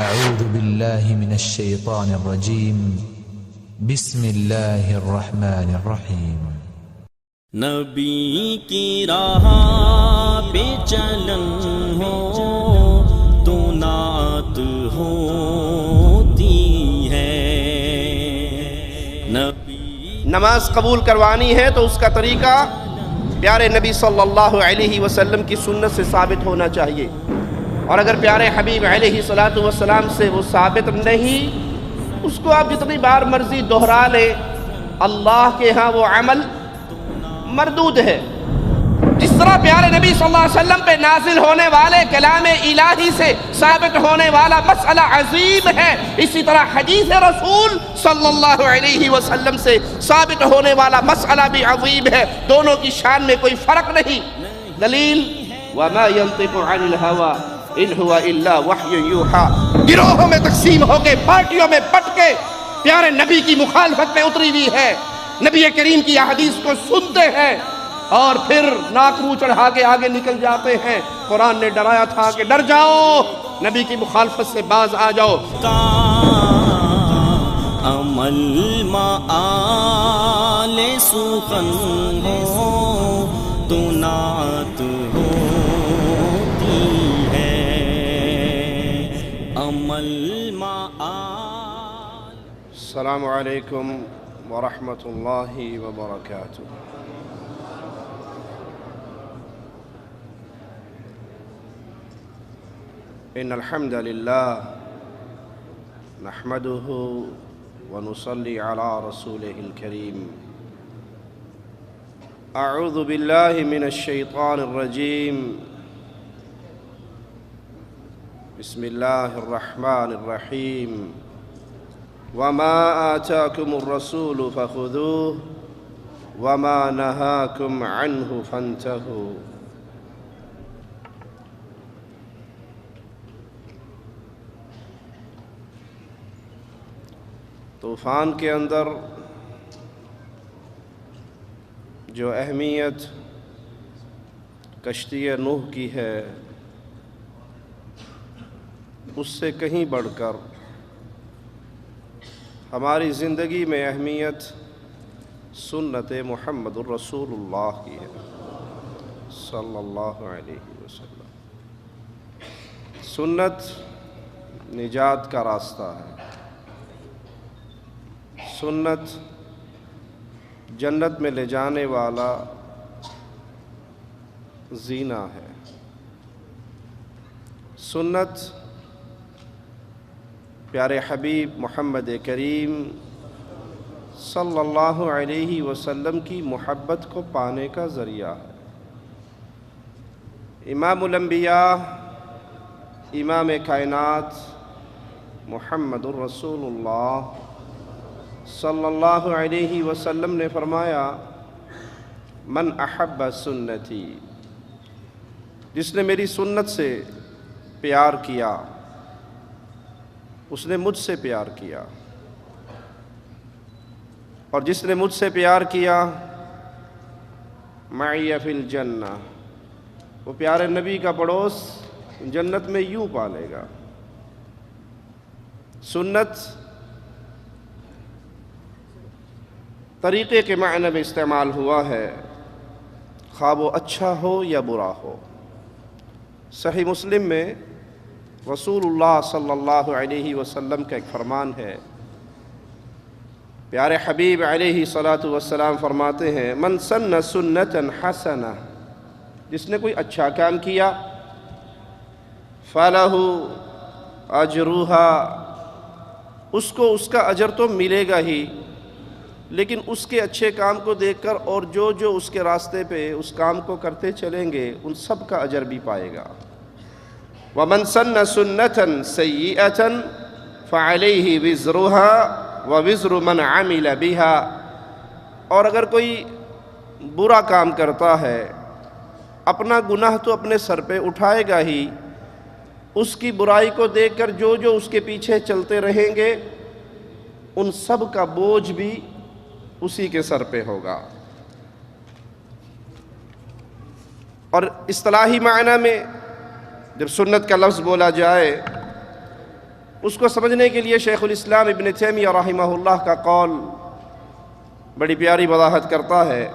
أعوذ بالله من الشيطان الرجيم بسم الله الرحمن الرحيم نبی کی راہ پہ چلن ہو تو نعت ہوتی ہے نبی نماز قبول کروانی ہے تو اس کا طریقہ پیارے نبی صلی اللہ علیہ وسلم کی سنت سے ثابت ہونا چاہیے، اور اگر پیارے حبیب علیہ السلام سے وہ ثابت نہیں، اس کو آپ جتنی بار مرضی دہرا لیں، اللہ کے ہاں وہ عمل مردود ہے۔ جس طرح پیارے نبی صلی اللہ علیہ وسلم پہ نازل ہونے والے کلام الہی سے ثابت ہونے والا مسئلہ عظیم ہے، اسی طرح حدیث رسول صلی اللہ علیہ وسلم سے ثابت ہونے والا مسئلہ بھی عظیم ہے، دونوں کی شان میں کوئی فرق نہیں۔ دلیل وَمَا يَنطِقُ عَنِ الْهَوَىٰ إِنْ هُوَ إِلَّا وَحْيٌ يُوحَىٰ، گروہوں میں تقسیم ہو کے، پارٹیوں میں بٹ کے پیارے نبی کی مخالفت میں اتری ہوئی ہے، نبی کریم کی احادیث کو سنتے ہیں اور پھر ناک منہ چڑھا کے آگے نکل جاتے ہیں۔ قرآن نے ڈرایا تھا کہ ڈر جاؤ، نبی کی مخالفت سے باز آ جاؤ۔ عمل آل سخن ہو تو نعت ہوتی ہے، عمل السلام علیکم ورحمۃ اللہ وبرکاتہ۔ ان الحمد للہ نحمده ونصلي على رسوله الكريم۔ اعوذ باللہ من الشیطان الرجیم، بسم اللہ الرحمن الرحیم۔ وما آتاكم الرسول فخذوه وما نهاكم عنه فانتهوا۔ طوفان کے اندر جو اہمیت کشتی نوح کی ہے، اس سے کہیں بڑھ کر ہماری زندگی میں اہمیت سنت محمد الرسول اللہ کی ہے صلی اللہ علیہ وسلم۔ سنت نجات کا راستہ ہے، سنت جنت میں لے جانے والا زینہ ہے، سنت پیارے حبیب محمد کریم صلی اللہ علیہ وسلم کی محبت کو پانے کا ذریعہ ہے۔ امام الانبیاء، امام کائنات محمد الرسول اللہ صلی اللہ علیہ وسلم نے فرمایا، من احب سنتی، جس نے میری سنت سے پیار کیا اس نے مجھ سے پیار کیا، اور جس نے مجھ سے پیار کیا معی فی الجنہ، وہ پیارے نبی کا پڑوس جنت میں یوں پالے گا۔ سنت طریقے کے معنی میں استعمال ہوا ہے، خواہ وہ اچھا ہو یا برا ہو۔ صحیح مسلم میں رسول اللہ صلی اللہ علیہ وسلم کا ایک فرمان ہے، پیارے حبیب علیہ السلام فرماتے ہیں، من سن سنتا حسنہ، جس نے کوئی اچھا کام کیا، فلہ اجرھا، اس کو اس کا اجر تو ملے گا ہی، لیکن اس کے اچھے کام کو دیکھ کر اور جو اس کے راستے پہ اس کام کو کرتے چلیں گے ان سب کا اجر بھی پائے گا۔ وَمَنْ سَنَّ سُنَّةً سَيِّئَةً فَعَلَيْهِ وِزْرُهَا وَوِزْرُ مَنْ عَمِلَ بِهَا، اور اگر کوئی برا کام کرتا ہے، اپنا گناہ تو اپنے سر پہ اٹھائے گا ہی، اس کی برائی کو دیکھ کر جو اس کے پیچھے چلتے رہیں گے ان سب کا بوجھ بھی اسی کے سر پہ ہوگا۔ اور اصطلاحی معنی میں جب سنت کا لفظ بولا جائے اس کو سمجھنے کے لیے شیخ الاسلام ابن تیمیہ رحمہ اللہ کا قول بڑی پیاری وضاحت کرتا ہے۔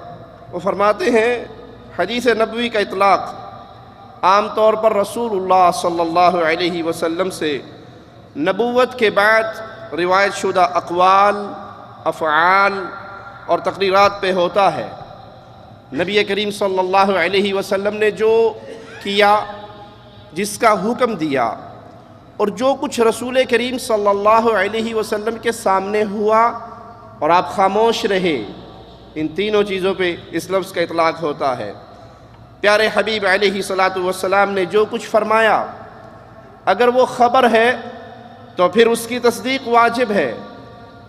وہ فرماتے ہیں حدیث نبوی کا اطلاق عام طور پر رسول اللہ صلی اللہ علیہ وسلم سے نبوت کے بعد روایت شدہ اقوال، افعال اور تقریرات پہ ہوتا ہے۔ نبی کریم صلی اللہ علیہ وسلم نے جو کیا، جس کا حکم دیا، اور جو کچھ رسول کریم صلی اللہ علیہ وسلم کے سامنے ہوا اور آپ خاموش رہے، ان تینوں چیزوں پہ اس لفظ کا اطلاق ہوتا ہے۔ پیارے حبیب علیہ السلام نے جو کچھ فرمایا، اگر وہ خبر ہے تو پھر اس کی تصدیق واجب ہے،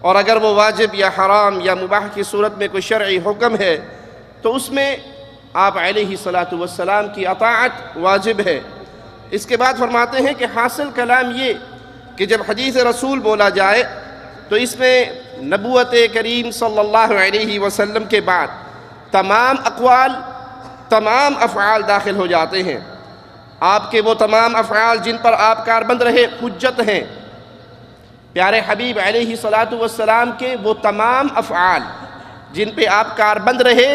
اور اگر وہ واجب یا حرام یا مباح کی صورت میں کوئی شرعی حکم ہے تو اس میں آپ علیہ السلام کی اطاعت واجب ہے۔ اس کے بعد فرماتے ہیں کہ حاصل کلام یہ کہ جب حدیث رسول بولا جائے تو اس میں نبوت کریم صلی اللہ علیہ وسلم کے بعد تمام اقوال، تمام افعال داخل ہو جاتے ہیں۔ آپ کے وہ تمام افعال جن پر آپ کاربند رہے حجت ہیں۔ پیارے حبیب علیہ السلام کے وہ تمام افعال جن پہ آپ کاربند رہے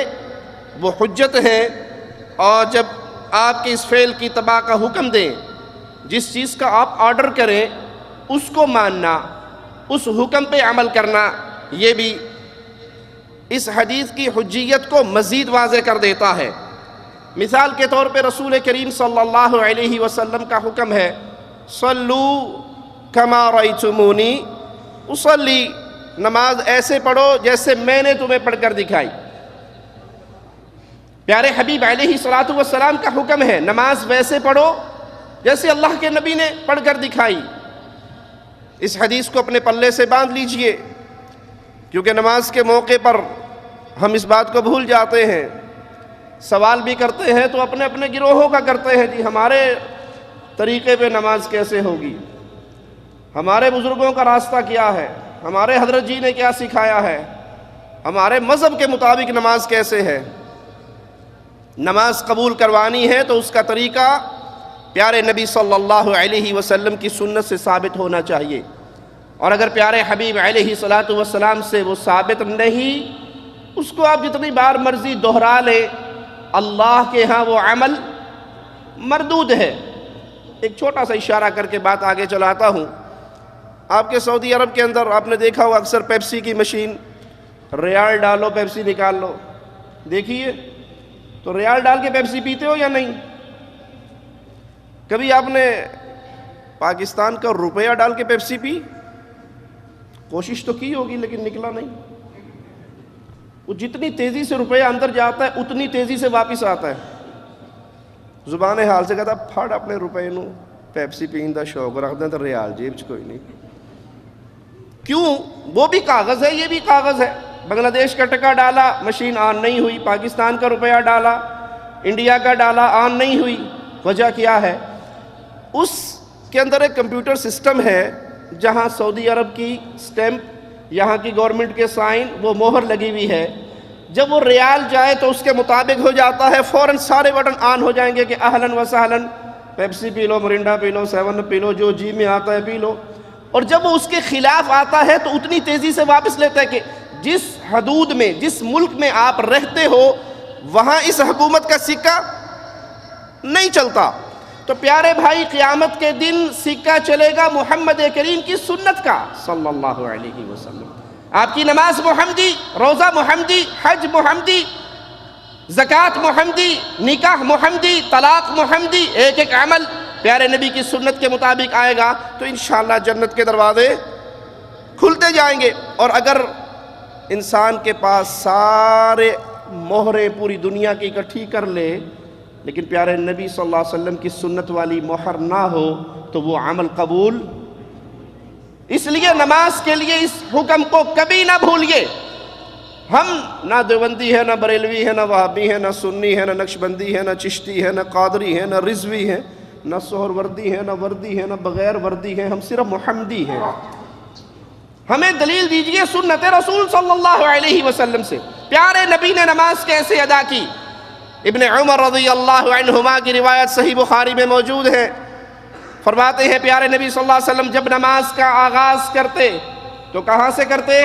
وہ حجت ہیں، اور جب آپ کے اس فعل کی اتباع کا حکم دیں، جس چیز کا آپ آرڈر کریں اس کو ماننا، اس حکم پہ عمل کرنا، یہ بھی اس حدیث کی حجیت کو مزید واضح کر دیتا ہے۔ مثال کے طور پہ رسول کریم صلی اللہ علیہ وسلم کا حکم ہے صلو کما رأیتمونی اصلی، نماز ایسے پڑھو جیسے میں نے تمہیں پڑھ کر دکھائی۔ پیارے حبیب علیہ السلام کا حکم ہے نماز ویسے پڑھو جیسے اللہ کے نبی نے پڑھ کر دکھائی۔ اس حدیث کو اپنے پلے سے باندھ لیجئے، کیونکہ نماز کے موقع پر ہم اس بات کو بھول جاتے ہیں، سوال بھی کرتے ہیں تو اپنے اپنے گروہوں کا کرتے ہیں، جی ہمارے طریقے پہ نماز کیسے ہوگی، ہمارے بزرگوں کا راستہ کیا ہے، ہمارے حضرت جی نے کیا سکھایا ہے، ہمارے مذہب کے مطابق نماز کیسے ہے۔ نماز قبول کروانی ہے تو اس کا طریقہ پیارے نبی صلی اللہ علیہ وسلم کی سنت سے ثابت ہونا چاہیے، اور اگر پیارے حبیب علیہ السلام سے وہ ثابت نہیں، اس کو آپ جتنی بار مرضی دہرا لیں، اللہ کے ہاں وہ عمل مردود ہے۔ ایک چھوٹا سا اشارہ کر کے بات آگے چلاتا ہوں۔ آپ کے سعودی عرب کے اندر آپ نے دیکھا ہو اکثر پیپسی کی مشین، ریال ڈالو پیپسی نکال لو، دیکھیے تو ریال ڈال کے پیپسی پیتے ہو یا نہیں؟ کبھی آپ نے پاکستان کا روپیہ ڈال کے پیپسی پی؟ کوشش تو کی ہوگی لیکن نکلا نہیں۔ وہ جتنی تیزی سے روپیہ اندر جاتا ہے اتنی تیزی سے واپس آتا ہے۔ زبان حال سے کہتا پھڑ اپنے روپے نو پیپسی پین دا شوق رکھ دیں تو ریال جیب چ کوئی نہیں۔ کیوں؟ وہ بھی کاغذ ہے، یہ بھی کاغذ ہے۔ بنگلہ دیش کا ٹکا ڈالا، مشین آن نہیں ہوئی، پاکستان کا روپیہ ڈالا، انڈیا کا ڈالا، آن نہیں ہوئی۔ وجہ کیا ہے؟ اس کے اندر ایک کمپیوٹر سسٹم ہے جہاں سعودی عرب کی سٹیمپ، یہاں کی گورنمنٹ کے سائن، وہ مہر لگی ہوئی ہے۔ جب وہ ریال جائے تو اس کے مطابق ہو جاتا ہے، فوراً سارے بٹن آن ہو جائیں گے کہ اہلاً و سہلاً، پیپسی پی لو، مرنڈا پی لو، 7 پی لو، جو جی میں آتا ہے پی لو۔ اور جب وہ اس کے خلاف آتا ہے تو اتنی تیزی سے واپس لیتا ہے کہ جس حدود میں، جس ملک میں آپ رہتے ہو وہاں اس حکومت کا سکہ نہیں چلتا۔ تو پیارے بھائی، قیامت کے دن سکہ چلے گا محمد کریم کی سنت کا صلی اللہ علیہ وسلم۔ آپ کی نماز محمدی، روزہ محمدی، حج محمدی، زکوٰۃ محمدی، نکاح محمدی، طلاق محمدی، ایک ایک عمل پیارے نبی کی سنت کے مطابق آئے گا تو انشاءاللہ جنت کے دروازے کھلتے جائیں گے۔ اور اگر انسان کے پاس سارے مہریں پوری دنیا کی اکٹھی کر لے لیکن پیارے نبی صلی اللہ علیہ وسلم کی سنت والی مہر نہ ہو تو وہ عمل قبول۔ اس لیے نماز کے لیے اس حکم کو کبھی نہ بھولیے۔ ہم نہ دیوبندی ہے، نہ بریلوی ہے، نہ وہابی ہے، نہ سنی ہے، نہ نقشبندی ہے، نہ چشتی ہے، نہ قادری ہے، نہ رضوی ہے، نہ سہر وردی ہے، نہ وردی ہے، نہ بغیر وردی ہے، ہم صرف محمدی ہیں۔ ہمیں دلیل دیجئے سنت رسول صلی اللہ علیہ وسلم سے، پیارے نبی نے نماز کیسے ادا کی۔ ابن عمر رضی اللہ عنہما کی روایت صحیح بخاری میں موجود ہے، فرماتے ہیں پیارے نبی صلی اللہ علیہ وسلم جب نماز کا آغاز کرتے تو کہاں سے کرتے؟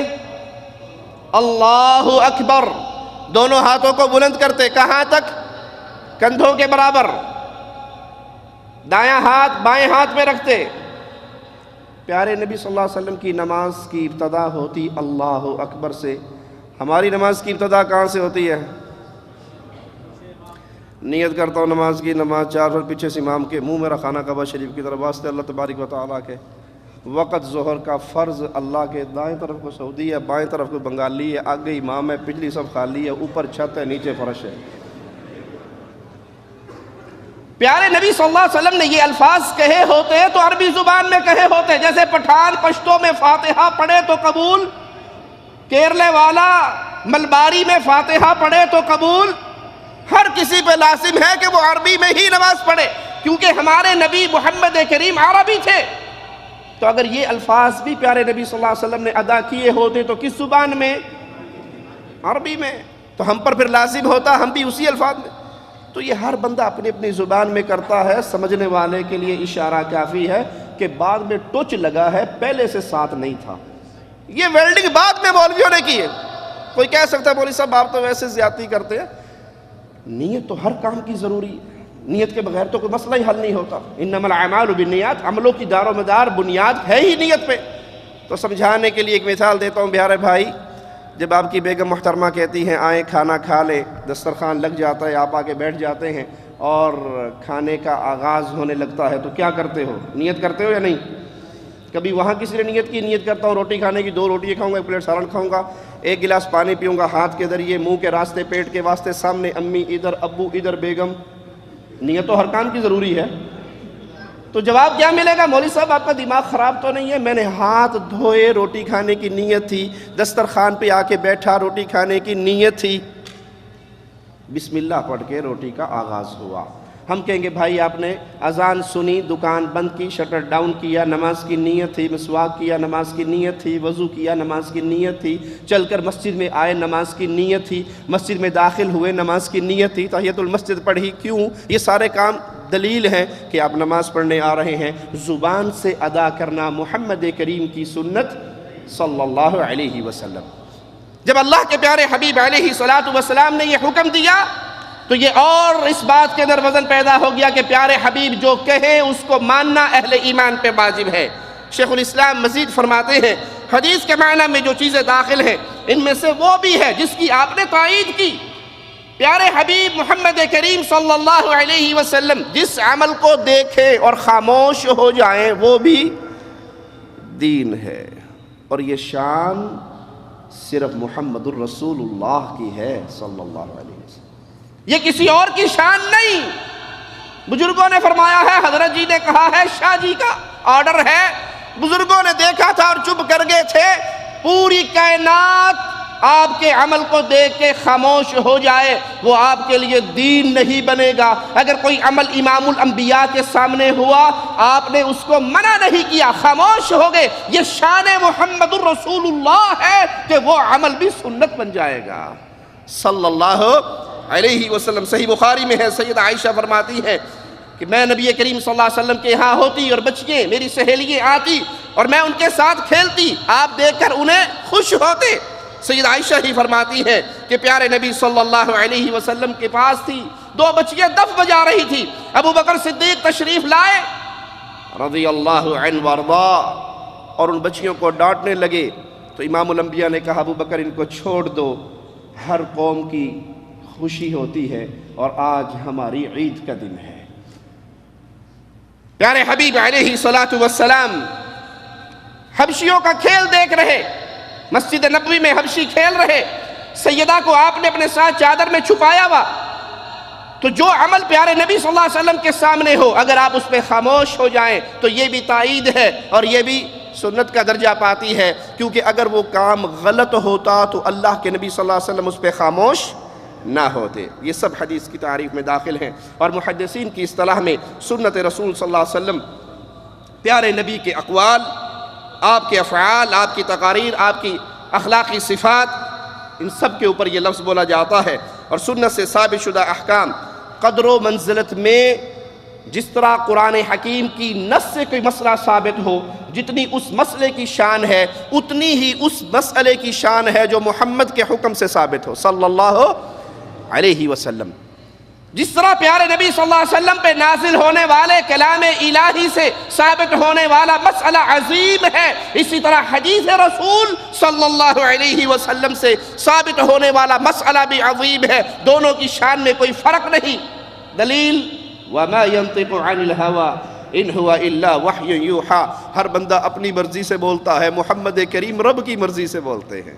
اللہ اکبر، دونوں ہاتھوں کو بلند کرتے، کہاں تک؟ کندھوں کے برابر، دایاں ہاتھ بائیں ہاتھ میں رکھتے۔ پیارے نبی صلی اللہ علیہ وسلم کی نماز کی ابتدا ہوتی اللہ اکبر سے۔ ہماری نماز کی ابتدا کہاں سے ہوتی ہے؟ نیت کرتا ہوں نماز کی، نماز 4 اور پیچھے سے امام کے منہ میرا خانہ کعبہ شریف کی طرف، واسطے اللہ تبارک و تعالیٰ کے وقت ظہر کا فرض اللہ کے دائیں طرف کو سعودی ہے، بائیں طرف کو بنگالی ہے، آگے امام ہے، پچھلی سب خالی ہے، اوپر چھت ہے، نیچے فرش ہے۔ پیارے نبی صلی اللہ علیہ وسلم نے یہ الفاظ کہے ہوتے تو عربی زبان میں کہے ہوتے، جیسے پٹھان پشتوں میں فاتحہ پڑھے تو قبول، کیرلے والا ملباری میں فاتحہ پڑھے تو قبول، ہر کسی پہ لازم ہے کہ وہ عربی میں ہی نماز پڑھے، کیونکہ ہمارے نبی محمد کریم عربی تھے۔ تو اگر یہ الفاظ بھی پیارے نبی صلی اللہ علیہ وسلم نے ادا کیے ہوتے تو کس زبان میں؟ عربی میں۔ تو ہم پر پھر لازم ہوتا ہم بھی اسی الفاظ میں۔ تو یہ ہر بندہ اپنی اپنی زبان میں کرتا ہے، سمجھنے والے کے لیے اشارہ کافی ہے کہ بعد میں ٹچ لگا ہے، پہلے سے ساتھ نہیں تھا۔ یہ ویلڈنگ بعد میں مولویوں نے کی ہے۔ کوئی کہہ سکتا ہے مولوی صاحب آپ تو ویسے زیادتی کرتے ہیں۔ نیت تو ہر کام کی ضروری ہے، نیت کے بغیر تو کوئی مسئلہ ہی حل نہیں ہوتا۔ انما الاعمال بالنیات، عملوں کی دار و مدار بنیاد ہے ہی نیت پہ۔ تو سمجھانے کے لیے ایک مثال دیتا ہوں پیارے بھائی، جب آپ کی بیگم محترمہ کہتی ہیں آئیں کھانا کھا لیں، دسترخوان لگ جاتا ہے، آپ آکے بیٹھ جاتے ہیں اور کھانے کا آغاز ہونے لگتا ہے تو کیا کرتے ہو؟ نیت کرتے ہو یا نہیں؟ کبھی وہاں کسی نے نیت کی، نیت کرتا ہوں روٹی کھانے کی، 2 روٹی کھاؤں گا، 1 پلیٹ سالن کھاؤں گا، 1 گلاس پانی پیوں گا، ہاتھ کے ذریعے منہ کے راستے، پیٹ کے واسطے، سامنے امی ادھر، ابو ادھر، بیگم۔ نیت تو ہر کام کی ضروری ہے۔ تو جواب کیا ملے گا؟ مولوی صاحب آپ کا دماغ خراب تو نہیں ہے؟ میں نے ہاتھ دھوئے، روٹی کھانے کی نیت تھی، دسترخوان پہ آ کے بیٹھا، روٹی کھانے کی نیت تھی، بسم اللہ پڑھ کے روٹی کا آغاز ہوا۔ ہم کہیں گے بھائی آپ نے اذان سنی، دکان بند کی، شٹر ڈاؤن کیا، نماز کی نیت تھی، مسواک کیا، نماز کی نیت تھی، وضو کیا، نماز کی نیت تھی، چل کر مسجد میں آئے، نماز کی نیت تھی، مسجد میں داخل ہوئے، نماز کی نیت تھی، تحیۃ المسجد پڑھی، کیوں؟ یہ سارے کام دلیل ہے کہ آپ نماز پڑھنے آ رہے ہیں۔ زبان سے ادا کرنا محمد کریم کی سنت صلی اللہ علیہ وسلم۔ جب اللہ کے پیارے حبیب علیہ السلام نے یہ حکم دیا تو یہ اور اس بات کے اندر وزن پیدا ہو گیا کہ پیارے حبیب جو کہیں اس کو ماننا اہل ایمان پہ واجب ہے۔ شیخ الاسلام مزید فرماتے ہیں حدیث کے معنی میں جو چیزیں داخل ہیں ان میں سے وہ بھی ہے جس کی آپ نے تائید کی۔ پیارے حبیب محمد کریم صلی اللہ علیہ وسلم جس عمل کو دیکھیں اور خاموش ہو جائیں وہ بھی دین ہے، اور یہ شان صرف محمد الرسول اللہ کی ہے صلی اللہ علیہ وسلم، یہ کسی اور کی شان نہیں۔ بزرگوں نے فرمایا ہے، حضرت جی نے کہا ہے، شاہ جی کا آرڈر ہے، بزرگوں نے دیکھا تھا اور چپ کر گئے تھے، پوری کائنات آپ کے عمل کو دیکھ کے خاموش ہو جائے وہ آپ کے لیے دین نہیں بنے گا۔ اگر کوئی عمل امام الانبیاء کے سامنے ہوا آپ نے اس کو منع نہیں کیا، خاموش ہو گئے، یہ شان محمد الرسول اللہ ہے کہ وہ عمل بھی سنت بن جائے گا صلی اللہ علیہ وسلم۔ صحیح بخاری میں ہے، سیدہ عائشہ فرماتی ہے کہ میں نبی کریم صلی اللہ علیہ وسلم کے یہاں ہوتی اور بچیاں میری سہیلیاں آتی اور میں ان کے ساتھ کھیلتی، آپ دیکھ کر انہیں خوش ہوتے۔ سیدہ عائشہ ہی فرماتی ہے کہ پیارے نبی صلی اللہ علیہ وسلم کے پاس تھی، 2 بچیاں دف بجا رہی تھی، ابو بکر صدیق تشریف لائے رضی اللہ عنہ وارضا اور ان بچیوں کو ڈانٹنے لگے تو امام الانبیاء نے کہا ابو بکر ان کو چھوڑ دو، ہر قوم کی خوشی ہوتی ہے اور آج ہماری عید کا دن ہے۔ پیارے حبیب علیہ السلام حبشیوں کا کھیل دیکھ رہے، مسجد نبوی میں حبشی کھیل رہے، سیدہ کو آپ نے اپنے ساتھ چادر میں چھپایا ہوا، تو جو عمل پیارے نبی صلی اللہ علیہ وسلم کے سامنے ہو اگر آپ اس پہ خاموش ہو جائیں تو یہ بھی تائید ہے اور یہ بھی سنت کا درجہ پاتی ہے، کیونکہ اگر وہ کام غلط ہوتا تو اللہ کے نبی صلی اللہ علیہ وسلم اس پہ خاموش نہ ہوتے۔ یہ سب حدیث کی تعریف میں داخل ہیں، اور محدثین کی اصطلاح میں سنت رسول صلی اللہ علیہ وسلم پیارے نبی کے اقوال، آپ کے افعال، آپ کی تقاریر، آپ کی اخلاقی صفات، ان سب کے اوپر یہ لفظ بولا جاتا ہے۔ اور سنت سے ثابت شدہ احکام قدر و منزلت میں جس طرح قرآن حکیم کی نص سے کوئی مسئلہ ثابت ہو، جتنی اس مسئلے کی شان ہے اتنی ہی اس مسئلے کی شان ہے جو محمد کے حکم سے ثابت ہو صلی اللہ علیہ وسلم۔ جس طرح پیارے نبی صلی اللہ علیہ وسلم پہ نازل ہونے والے کلام الہی سے ثابت ہونے والا مسئلہ عظیم ہے، اسی طرح حدیث رسول صلی اللہ علیہ وسلم سے ثابت ہونے والا مسئلہ بھی عظیم ہے، دونوں کی شان میں کوئی فرق نہیں۔ دلیل وَمَا يَنطِقُ عَنِ الْهَوَىٰ إِنْ هُوَ إِلَّا وَحْيٌ يُوحَىٰ، ہر بندہ اپنی مرضی سے بولتا ہے، محمد کریم رب کی مرضی سے بولتے ہیں۔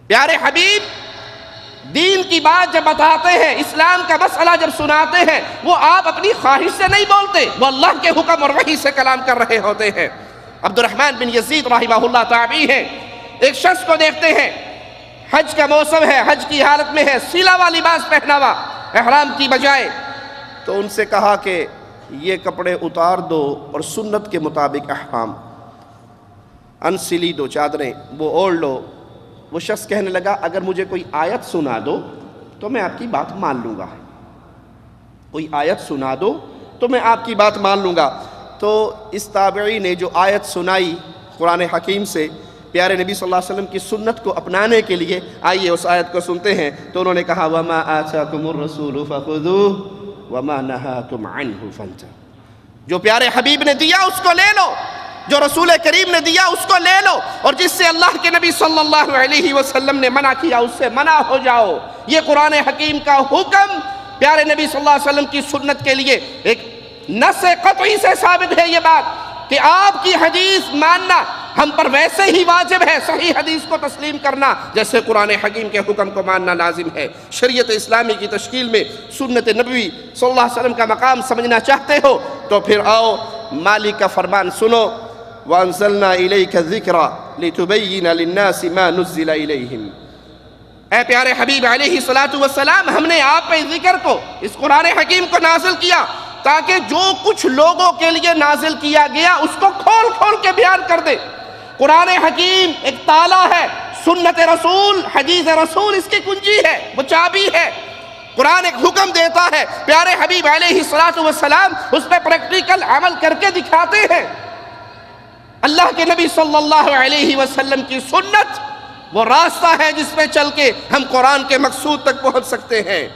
پیارے حبیب دین کی بات جب بتاتے ہیں، اسلام کا مسئلہ جب سناتے ہیں، وہ آپ اپنی خواہش سے نہیں بولتے، وہ اللہ کے حکم اور وحی سے کلام کر رہے ہوتے ہیں۔ عبد الرحمن بن یزید رحمہ اللہ تابعی ہیں، ایک شخص کو دیکھتے ہیں، حج کا موسم ہے، حج کی حالت میں ہے، سلا ہوا لباس پہنا ہوا احرام کی بجائے، تو ان سے کہا کہ یہ کپڑے اتار دو اور سنت کے مطابق احکام انسلی دو، چادریں وہ اوڑھ لو۔ وہ شخص کہنے لگا اگر مجھے کوئی آیت سنا دو تو میں آپ کی بات مان لوں گا، کوئی آیت سنا دو تو میں آپ کی بات مان لوں گا۔ تو اس تابعی نے جو آیت سنائی قرآن حکیم سے پیارے نبی صلی اللہ علیہ وسلم کی سنت کو اپنانے کے لیے، آئیے اس آیت کو سنتے ہیں۔ تو انہوں نے کہا وَمَا آتَاكُمُ الرَّسُولُ فَخُذُوهُ وَمَا نَهَاكُمْ عَنْهُ فَانْتَهُوا، جو پیارے حبیب نے دیا اس کو لے لو، جو رسول کریم نے دیا اس کو لے لو، اور جس سے اللہ کے نبی صلی اللہ علیہ وسلم نے منع کیا اس سے منع ہو جاؤ۔ یہ قرآن حکیم کا حکم پیارے نبی صلی اللہ علیہ وسلم کی سنت کے لیے ایک نص قطعی سے ثابت ہے یہ بات کہ آپ کی حدیث ماننا ہم پر ویسے ہی واجب ہے، صحیح حدیث کو تسلیم کرنا جیسے قرآن حکیم کے حکم کو ماننا لازم ہے۔ شریعت اسلامی کی تشکیل میں سنت نبوی صلی اللہ علیہ وسلم کا مقام سمجھنا چاہتے ہو تو پھر آؤ مالک کا فرمان سنو، وَأَنزَلْنَا إِلَيْكَ الذِّكْرَ لِتُبَيِّنَ لِلنَّاسِ مَا نُزِّلَ إِلَيْهِمْ، اے پیارے حبیب علیہ السلام، ہم نے آپ پہ ذکر کو، اس قرآن حکیم کو نازل کیا تاکہ جو کچھ لوگوں کے لیے نازل کیا گیا اس کو کھول کھول کے بیان کر دے۔ قرآن حکیم ایک تالا ہے، سنت رسول حدیث رسول اس کی کنجی ہے، وہ چابی ہے۔ قرآن ایک حکم دیتا ہے، پیارے حبیب علیہ السلام اس پہ پریکٹیکل عمل کر کے دکھاتے ہیں۔ اللہ کے نبی صلی اللہ علیہ وسلم کی سنت وہ راستہ ہے جس پہ چل کے ہم قرآن کے مقصود تک پہنچ سکتے ہیں۔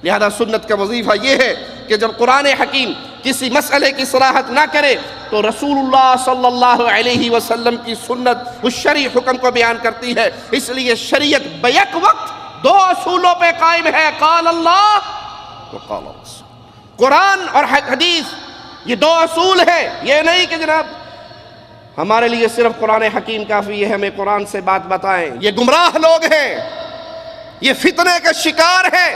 لہذا سنت کا وظیفہ یہ ہے کہ جب قرآن حکیم کسی مسئلے کی صراحت نہ کرے تو رسول اللہ صلی اللہ علیہ وسلم کی سنت اس شرعی حکم کو بیان کرتی ہے۔ اس لیے شریعت بیک وقت دو اصولوں پہ قائم ہے، قال اللہ وقال الرسول۔ قرآن اور حدیث یہ دو اصول ہیں، یہ نہیں کہ جناب ہمارے لیے صرف قرآن حکیم کافی ہے، ہمیں قرآن سے بات بتائیں۔ یہ گمراہ لوگ ہیں، یہ فتنے کا شکار ہے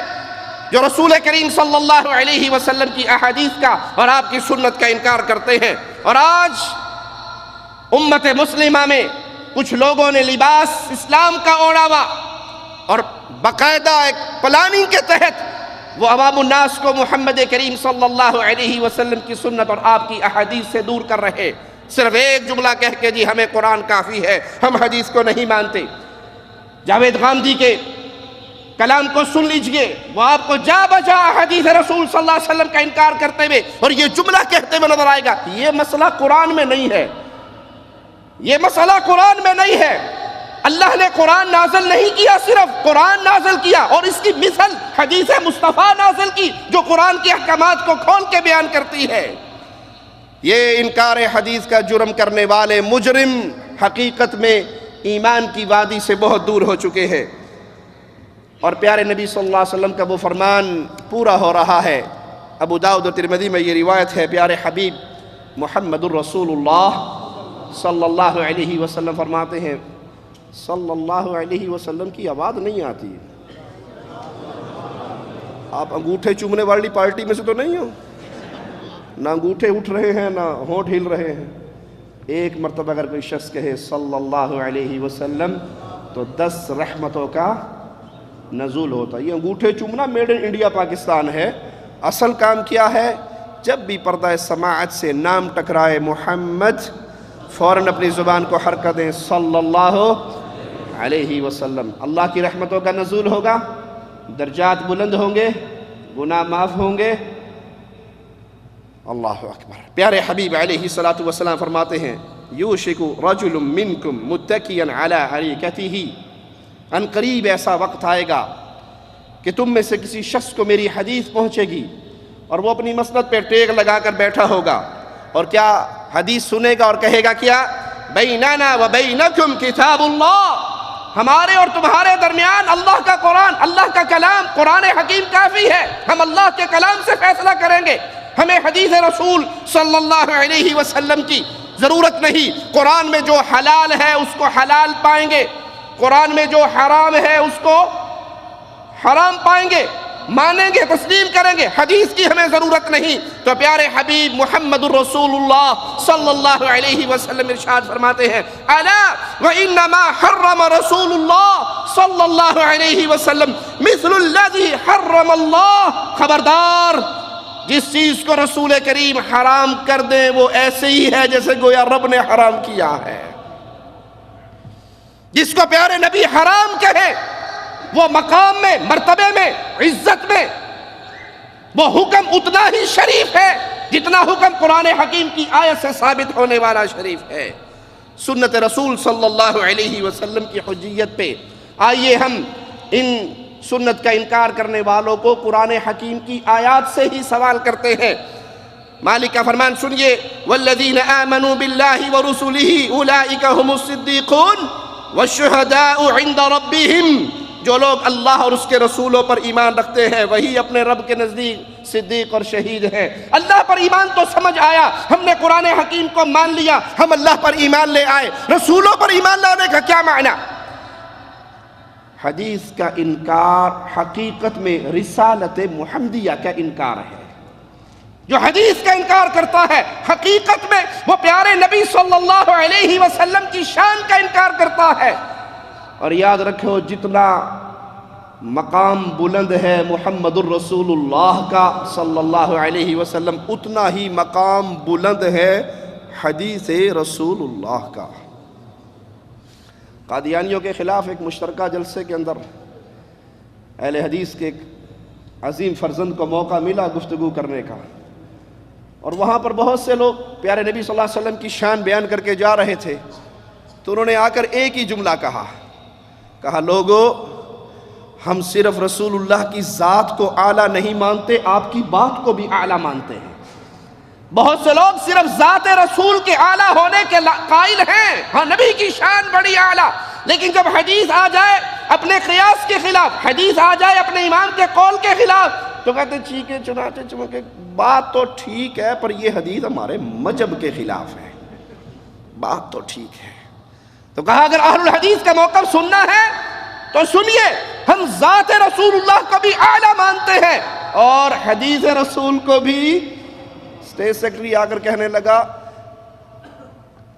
جو رسول کریم صلی اللہ علیہ وسلم کی احادیث کا اور آپ کی سنت کا انکار کرتے ہیں۔ اور آج امت مسلمہ میں کچھ لوگوں نے لباس اسلام کا اوڑھا ہوا اور باقاعدہ ایک پلاننگ کے تحت وہ عوام الناس کو محمد کریم صلی اللہ علیہ وسلم کی سنت اور آپ کی احادیث سے دور کر رہے، صرف ایک جملہ کہہ کے جی ہمیں قرآن کافی ہے، ہم حدیث کو نہیں مانتے۔ جاوید غامدی کے کلام کو سن لیجئے، وہ آپ کو جا بجا حدیث رسول صلی اللہ علیہ وسلم کا انکار کرتے ہوئے اور یہ جملہ کہتے ہوئے نظر آئے گا، یہ مسئلہ قرآن میں نہیں ہے، یہ مسئلہ قرآن میں نہیں ہے۔ اللہ نے قرآن نازل نہیں کیا، صرف قرآن نازل کیا اور اس کی مثل حدیث مصطفیٰ نازل کی جو قرآن کے احکامات کو کھول کے بیان کرتی ہے۔ یہ انکار حدیث کا جرم کرنے والے مجرم حقیقت میں ایمان کی وادی سے بہت دور ہو چکے ہیں، اور پیارے نبی صلی اللہ علیہ وسلم کا وہ فرمان پورا ہو رہا ہے۔ ابو داؤد اور ترمذی میں یہ روایت ہے، پیارے حبیب محمد الرسول اللہ صلی اللہ علیہ وسلم فرماتے ہیں، صلی اللہ علیہ وسلم کی آواز نہیں آتی۔ آپ انگوٹھے چومنے والی پارٹی میں سے تو نہیں ہو، نہ انگوٹھے اٹھ رہے ہیں نہ ہونٹ ہل رہے ہیں۔ ایک مرتبہ اگر کوئی شخص کہے صلی اللہ علیہ وسلم تو 10 رحمتوں کا نزول ہوتا ہے۔ یہ انگوٹھے چومنا میڈ ان انڈیا پاکستان ہے، اصل کام کیا ہے؟ جب بھی پردہ سماعت سے نام ٹکرائے محمد، فوراً اپنی زبان کو حرکت دیں صلی اللہ علیہ وسلم۔ اللہ کی رحمتوں کا نزول ہوگا، درجات بلند ہوں گے، گناہ معاف ہوں گے، اللہ اکبر۔ پیارے حبیب علیہ الصلوۃ والسلام فرماتے ہیں یوشک رجل منکم متکیا علی اریکتہ، ان قریب ایسا وقت آئے گا کہ تم میں سے کسی شخص کو میری حدیث پہنچے گی اور وہ اپنی مسند پہ ٹیک لگا کر بیٹھا ہوگا، اور کیا حدیث سنے گا اور کہے گا کیا؟ بیننا و بینکم کتاب اللہ، ہمارے اور تمہارے درمیان اللہ کا قرآن، اللہ کا کلام، قرآن حکیم کافی ہے، ہم اللہ کے کلام سے فیصلہ کریں گے، ہمیں حدیث رسول صلی اللہ علیہ وسلم کی ضرورت نہیں۔ قرآن میں جو حلال ہے اس کو حلال پائیں گے، قرآن میں جو حرام ہے اس کو حرام پائیں گے، مانیں گے، تسلیم کریں گے، حدیث کی ہمیں ضرورت نہیں۔ تو پیارے حبیب محمد الرسول اللہ صلی اللہ علیہ وسلم ارشاد فرماتے ہیں الا وانما حرم رسول اللہ صلی اللہ علیہ وسلم مثل الذي حرم اللہ، خبردار، جس چیز کو رسول کریم حرام کر دیں وہ ایسے ہی ہے جیسے گویا رب نے حرام کیا ہے۔ جس کو پیارے نبی حرام کہے وہ مقام میں، مرتبے میں، عزت میں وہ حکم اتنا ہی شریف ہے جتنا حکم قرآن حکیم کی آیت سے ثابت ہونے والا شریف ہے۔ سنت رسول صلی اللہ علیہ وسلم کی حجیت پہ آئیے ہم ان سنت کا انکار کرنے والوں کو قرآن حکیم کی آیات سے ہی سوال کرتے ہیں۔ مالک کا فرمان سنیے والذین آمنوا باللہ ورسلہ اولئک هم الصدیقون والشہداء عند ربہم، جو لوگ اللہ اور اس کے رسولوں پر ایمان رکھتے ہیں وہی اپنے رب کے نزدیک صدیق اور شہید ہیں۔ اللہ پر ایمان تو سمجھ آیا، ہم نے قرآن حکیم کو مان لیا، ہم اللہ پر ایمان لے آئے، رسولوں پر ایمان لانے کا کیا معنی؟ حدیث کا انکار حقیقت میں رسالت محمدیہ کا انکار ہے۔ جو حدیث کا انکار کرتا ہے حقیقت میں وہ پیارے نبی صلی اللہ علیہ وسلم کی شان کا انکار کرتا ہے۔ اور یاد رکھو جتنا مقام بلند ہے محمد الرسول اللہ کا صلی اللہ علیہ وسلم، اتنا ہی مقام بلند ہے حدیث رسول اللہ کا۔ قادیانیوں کے خلاف ایک مشترکہ جلسے کے اندر اہل حدیث کے ایک عظیم فرزند کو موقع ملا گفتگو کرنے کا، اور وہاں پر بہت سے لوگ پیارے نبی صلی اللہ علیہ وسلم کی شان بیان کر کے جا رہے تھے، تو انہوں نے آ کر ایک ہی جملہ کہا، لوگو ہم صرف رسول اللہ کی ذات کو اعلیٰ نہیں مانتے، آپ کی بات کو بھی اعلیٰ مانتے ہیں۔ بہت سے لوگ صرف ذات رسول کے اعلیٰ ہونے کے قائل ہیں، ہاں نبی کی شان بڑی اعلیٰ، لیکن جب حدیث آ جائے اپنے قیاس کے خلاف، حدیث آ جائے اپنے امام کے قول کے خلاف، تو کہتے چیخے چناتے چمکے بات تو ٹھیک ہے پر یہ حدیث ہمارے مذہب کے خلاف ہے، بات تو ٹھیک ہے۔ تو کہا اگر اہل الحدیث کا موقف سننا ہے تو سنیے، ہم ذات رسول اللہ کو بھی اعلیٰ مانتے ہیں اور حدیث رسول کو بھی۔ اسٹیٹ سیکرٹری آ کر کہنے لگا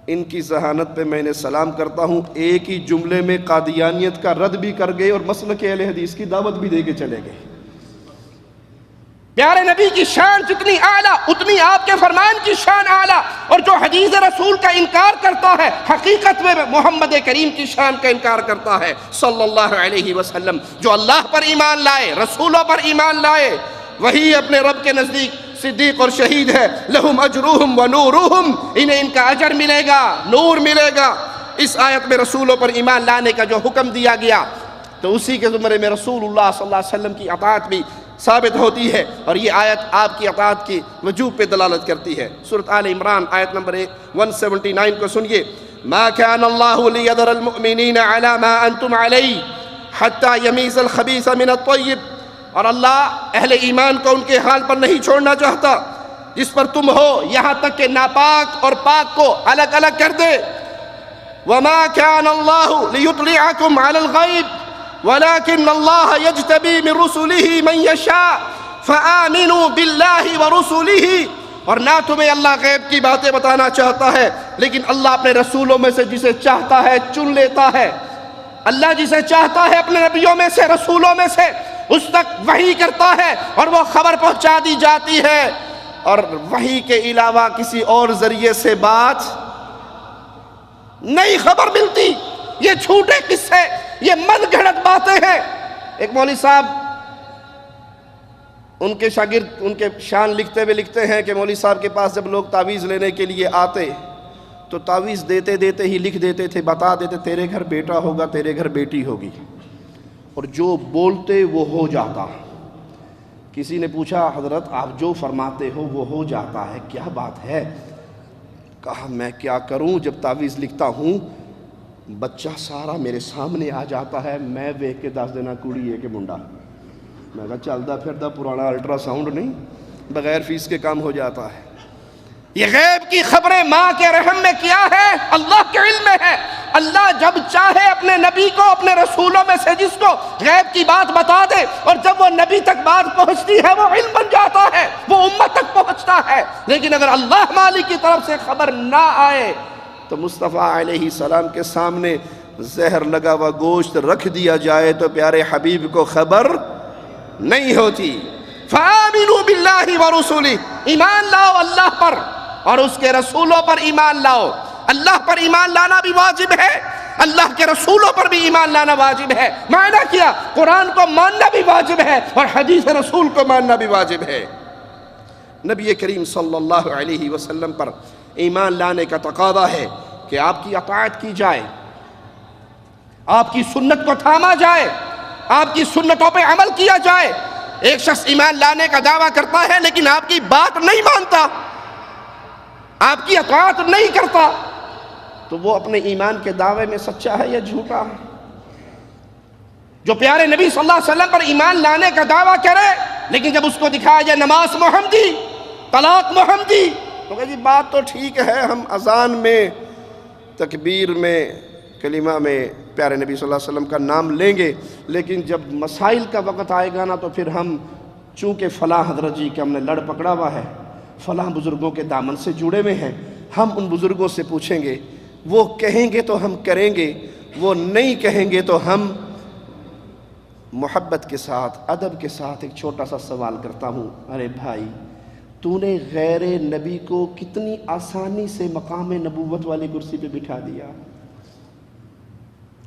ان کی ذہانت پہ میں انہیں سلام کرتا ہوں، ایک ہی جملے میں قادیانیت کا رد بھی کر گئے اور مسلک اہل حدیث کی دعوت بھی دے کے چلے گئے۔ پیارے نبی کی شان جتنی اعلیٰ اتنی آپ کے فرمان کی شان اعلیٰ، اور جو حدیث رسول کا انکار کرتا ہے حقیقت میں محمد کریم کی شان کا انکار کرتا ہے صلی اللہ علیہ وسلم۔ جو اللہ پر ایمان لائے، رسولوں پر ایمان لائے، وہی اپنے رب کے نزدیک صدیق اور شہید ہے۔ لہم اجرہم و نورہم، انہیں ان کا اجر ملے گا، نور ملے گا۔ اس آیت میں رسولوں پر ایمان لانے کا جو حکم دیا گیا تو اسی کے زمرے میں رسول اللہ صلی اللہ علیہ وسلم کی اطاعت بھی ثابت ہوتی ہے، اور یہ آیت آپ کی اطاعت کی وجوب پہ دلالت کرتی ہے۔ سورۃ آل عمران آیت نمبر 179 کو سنیے، ما كان الله ليذر المؤمنين على ما انتم عليه حتى يميز الخبيث من الطيب، اور اللہ اہل ایمان کو ان کے حال پر نہیں چھوڑنا چاہتا جس پر تم ہو، یہاں تک کہ ناپاک اور پاک کو الگ الگ کر دے۔ وما كان الله ليطلعكم على الغيب ولكن الله يجتبي من رسله من يشاء فآمنوا بالله ورسله، اور نہ تمہیں اللہ غیب کی باتیں بتانا چاہتا ہے لیکن اللہ اپنے رسولوں میں سے جسے چاہتا ہے چن لیتا ہے۔ اللہ جسے چاہتا ہے اپنے نبیوں میں سے، رسولوں میں سے، اس تک وحی کرتا ہے اور وہ خبر پہنچا دی جاتی ہے، اور وحی کے علاوہ کسی اور ذریعے سے بات نئی خبر ملتی۔ یہ جھوٹے قصے، یہ من گھڑت باتیں ہیں۔ ایک مولوی صاحب ان کے شاگرد ان کے شان لکھتے ہوئے لکھتے ہیں کہ مولوی صاحب کے پاس جب لوگ تعویذ لینے کے لیے آتے تو تعویذ دیتے دیتے ہی لکھ دیتے تھے، بتا دیتے تیرے گھر بیٹا ہوگا، تیرے گھر بیٹی ہوگی، اور جو بولتے وہ ہو جاتا۔ کسی نے پوچھا حضرت آپ جو فرماتے ہو وہ ہو جاتا ہے، کیا بات ہے؟ کہا میں کیا کروں، جب تعویذ لکھتا ہوں بچہ سارا میرے سامنے آ جاتا ہے، میں دیکھ کے دس دینا کڑی ہے کہ منڈا، میں کہا چلتا پھرتا پرانا الٹرا ساؤنڈ نہیں، بغیر فیس کے کام ہو جاتا ہے۔ یہ غیب کی خبریں ماں کے رحم میں کیا ہے؟ اللہ کے علم میں ہے۔ اللہ جب چاہے اپنے نبی کو اپنے رسولوں میں سے جس کو غیب کی بات بتا دے، اور جب وہ نبی تک بات پہنچتی ہے وہ علم بن جاتا ہے، وہ امت تک پہنچتا ہے۔ لیکن اگر اللہ مالک کی طرف سے خبر نہ آئے تو مصطفیٰ علیہ السلام کے سامنے زہر لگا ہوا گوشت رکھ دیا جائے تو پیارے حبیب کو خبر نہیں ہوتی۔ فآمنوا باللہ ورسولہ، ایمان لاؤ اللہ پر اور اس کے رسولوں پر ایمان لاؤ۔ اللہ پر ایمان لانا بھی واجب ہے، اللہ کے رسولوں پر بھی ایمان لانا واجب ہے۔ معنی کیا؟ قرآن کو ماننا بھی واجب ہے اور حدیث رسول کو ماننا بھی واجب ہے۔ نبی کریم صلی اللہ علیہ وسلم پر ایمان لانے کا تقاضا ہے کہ آپ کی اطاعت کی جائے، آپ کی سنت کو تھاما جائے، آپ کی سنتوں پہ عمل کیا جائے۔ ایک شخص ایمان لانے کا دعویٰ کرتا ہے لیکن آپ کی بات نہیں مانتا، آپ کی اطاعت نہیں کرتا، تو وہ اپنے ایمان کے دعوے میں سچا ہے یا جھوٹا ہے؟ جو پیارے نبی صلی اللہ علیہ وسلم پر ایمان لانے کا دعویٰ کرے لیکن جب اس کو دکھایا جائے نماز محمدی، طلاق محمدی، تو کہ جی بات تو ٹھیک ہے، ہم اذان میں، تکبیر میں، کلمہ میں پیارے نبی صلی اللہ علیہ وسلم کا نام لیں گے، لیکن جب مسائل کا وقت آئے گا نا تو پھر ہم چونکہ فلاں حضرت جی کے ہم نے لڑ پکڑا ہوا ہے، فلاں بزرگوں کے دامن سے جڑے ہوئے ہیں، ہم ان بزرگوں سے پوچھیں گے، وہ کہیں گے تو ہم کریں گے، وہ نہیں کہیں گے تو ہم محبت کے ساتھ، ادب کے ساتھ ایک چھوٹا سا سوال کرتا ہوں، ارے بھائی تو نے غیر نبی کو کتنی آسانی سے مقام نبوت والی کرسی پہ بٹھا دیا۔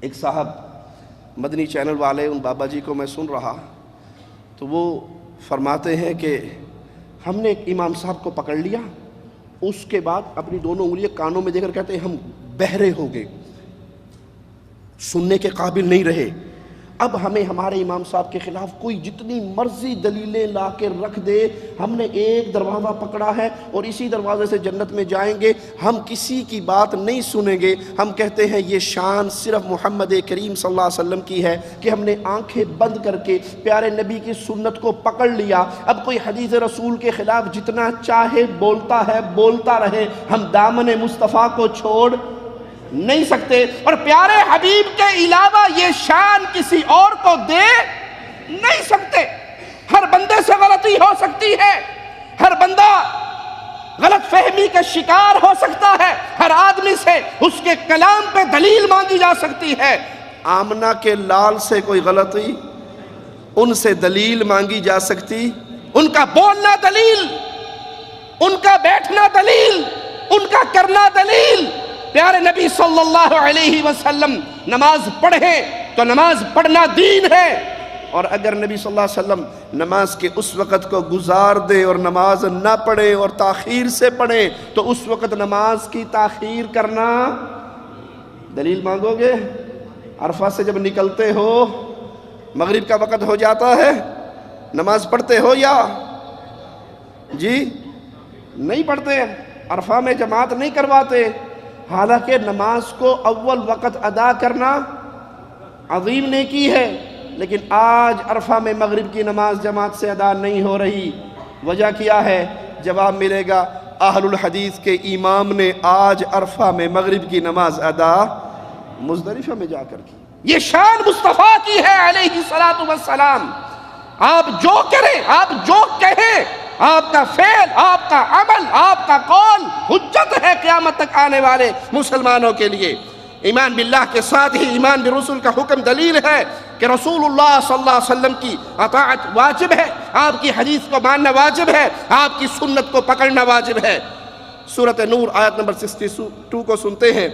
ایک صاحب مدنی چینل والے، ان بابا جی کو میں سن رہا تو وہ فرماتے ہیں کہ ہم نے ایک امام صاحب کو پکڑ لیا، اس کے بعد اپنی دونوں انگلیاں کانوں میں دے کر کہتے ہیں ہم بہرے ہو گئے، سننے کے قابل نہیں رہے، اب ہمیں ہمارے امام صاحب کے خلاف کوئی جتنی مرضی دلیلیں لا کے رکھ دے، ہم نے ایک دروازہ پکڑا ہے اور اسی دروازے سے جنت میں جائیں گے، ہم کسی کی بات نہیں سنیں گے۔ ہم کہتے ہیں یہ شان صرف محمد کریم صلی اللہ علیہ وسلم کی ہے کہ ہم نے آنکھیں بند کر کے پیارے نبی کی سنت کو پکڑ لیا، اب کوئی حدیث رسول کے خلاف جتنا چاہے بولتا ہے بولتا رہے، ہم دامن مصطفیٰ کو چھوڑ نہیں سکتے، اور پیارے حبیب کے علاوہ یہ شان کسی اور کو دے نہیں سکتے۔ ہر بندے سے غلطی ہو سکتی ہے، ہر بندہ غلط فہمی کا شکار ہو سکتا ہے، ہر آدمی سے اس کے کلام پہ دلیل مانگی جا سکتی ہے۔ آمنہ کے لال سے کوئی غلطی، ان سے دلیل مانگی جا سکتی، ان کا بولنا دلیل، ان کا بیٹھنا دلیل، ان کا کرنا دلیل۔ پیارے نبی صلی اللہ علیہ وسلم نماز پڑھیں تو نماز پڑھنا دین ہے، اور اگر نبی صلی اللہ علیہ وسلم نماز کے اس وقت کو گزار دے اور نماز نہ پڑھیں اور تاخیر سے پڑھیں تو اس وقت نماز کی تاخیر کرنا دلیل مانگو گے؟ عرفہ سے جب نکلتے ہو، مغرب کا وقت ہو جاتا ہے، نماز پڑھتے ہو یا جی نہیں پڑھتے؟ عرفہ میں جماعت نہیں کرواتے، حالانکہ نماز کو اول وقت ادا کرنا عظیم نیکی ہے، لیکن آج عرفہ میں مغرب کی نماز جماعت سے ادا نہیں ہو رہی۔ وجہ کیا ہے؟ جواب ملے گا، اہل الحدیث کے امام نے آج عرفہ میں مغرب کی نماز ادا مزدلفہ میں جا کر کی۔ یہ شان مصطفیٰ کی ہے علیہ الصلاۃ والسلام۔ آپ جو کریں، آپ جو کہیں، آپ کا فعل، آپ کا عمل، آپ کا قول حجت ہے قیامت تک آنے والے مسلمانوں کے لیے۔ ایمان باللہ کے ساتھ ہی ایمان بالرسول کا حکم دلیل ہے کہ رسول اللہ صلی اللہ علیہ وسلم کی اطاعت واجب ہے، آپ کی حدیث کو ماننا واجب ہے، آپ کی سنت کو پکڑنا واجب ہے۔ سورۃ نور آیت نمبر 62 کو سنتے ہیں،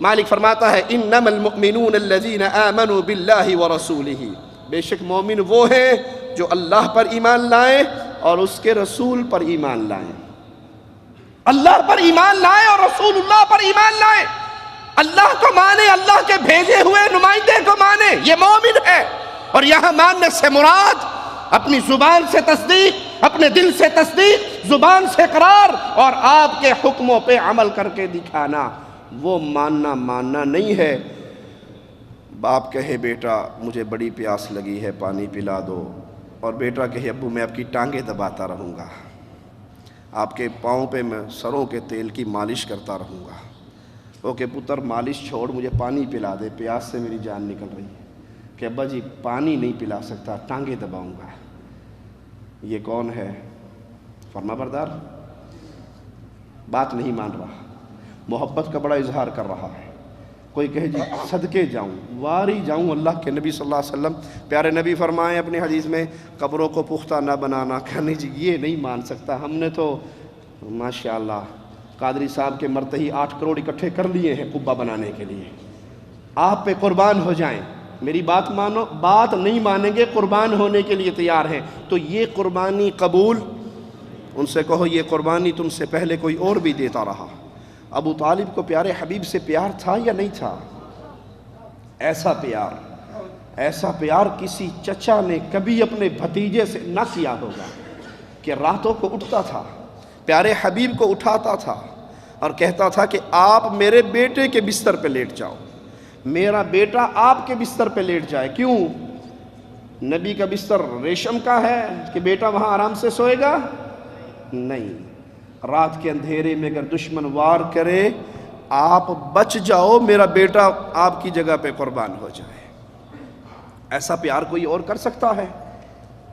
مالک فرماتا ہے انما المؤمنون الذین آمنوا باللہ ورسولہ، بے شک مومن وہ ہیں جو اللہ پر ایمان لائیں اور اس کے رسول پر ایمان لائیں. اللہ پر ایمان لائیں اور رسول اللہ پر ایمان لائیں. اللہ کو مانے، اللہ کے بھیجے ہوئے نمائندے کو مانے، یہ مومن ہے. اور یہاں ماننے سے مراد اپنی زبان سے تصدیق، اپنے دل سے تصدیق، زبان سے اقرار اور آپ کے حکموں پہ عمل کر کے دکھانا. وہ ماننا نہیں ہے. باپ کہے بیٹا مجھے بڑی پیاس لگی ہے، پانی پلا دو، اور بیٹا کہے ابو میں آپ کی ٹانگیں دباتا رہوں گا، آپ کے پاؤں پہ میں سروں کے تیل کی مالش کرتا رہوں گا. وہ کہ پتر مالش چھوڑ، مجھے پانی پلا دے، پیاس سے میری جان نکل رہی ہے. کہ ابا جی پانی نہیں پلا سکتا، ٹانگیں دباؤں گا. یہ کون ہے؟ فرما بردار. بات نہیں مان رہا، محبت کا بڑا اظہار کر رہا ہے. کوئی کہے جی صدقے جاؤں، واری جاؤں. اللہ کے نبی صلی اللہ علیہ وسلم پیارے نبی فرمائے اپنی حدیث میں قبروں کو پختہ نہ بنانا. کہنے جی یہ نہیں مان سکتا، ہم نے تو ماشاءاللہ قادری صاحب کے مرتے ہی 8 کروڑ اکٹھے کر لیے ہیں قبہ بنانے کے لیے. آپ پہ قربان ہو جائیں. میری بات مانو. بات نہیں مانیں گے، قربان ہونے کے لیے تیار ہیں. تو یہ قربانی قبول. ان سے کہو یہ قربانی تم سے پہلے کوئی اور بھی دیتا رہا. ابو طالب کو پیارے حبیب سے پیار تھا یا نہیں تھا؟ ایسا پیار کسی چچا نے کبھی اپنے بھتیجے سے نہ کیا ہوگا کہ راتوں کو اٹھتا تھا، پیارے حبیب کو اٹھاتا تھا اور کہتا تھا کہ آپ میرے بیٹے کے بستر پہ لیٹ جاؤ، میرا بیٹا آپ کے بستر پہ لیٹ جائے. کیوں؟ نبی کا بستر ریشم کا ہے کہ بیٹا وہاں آرام سے سوئے گا؟ نہیں. رات کے اندھیرے میں اگر دشمن وار کرے آپ بچ جاؤ، میرا بیٹا آپ کی جگہ پہ قربان ہو جائے. ایسا پیار کوئی اور کر سکتا ہے؟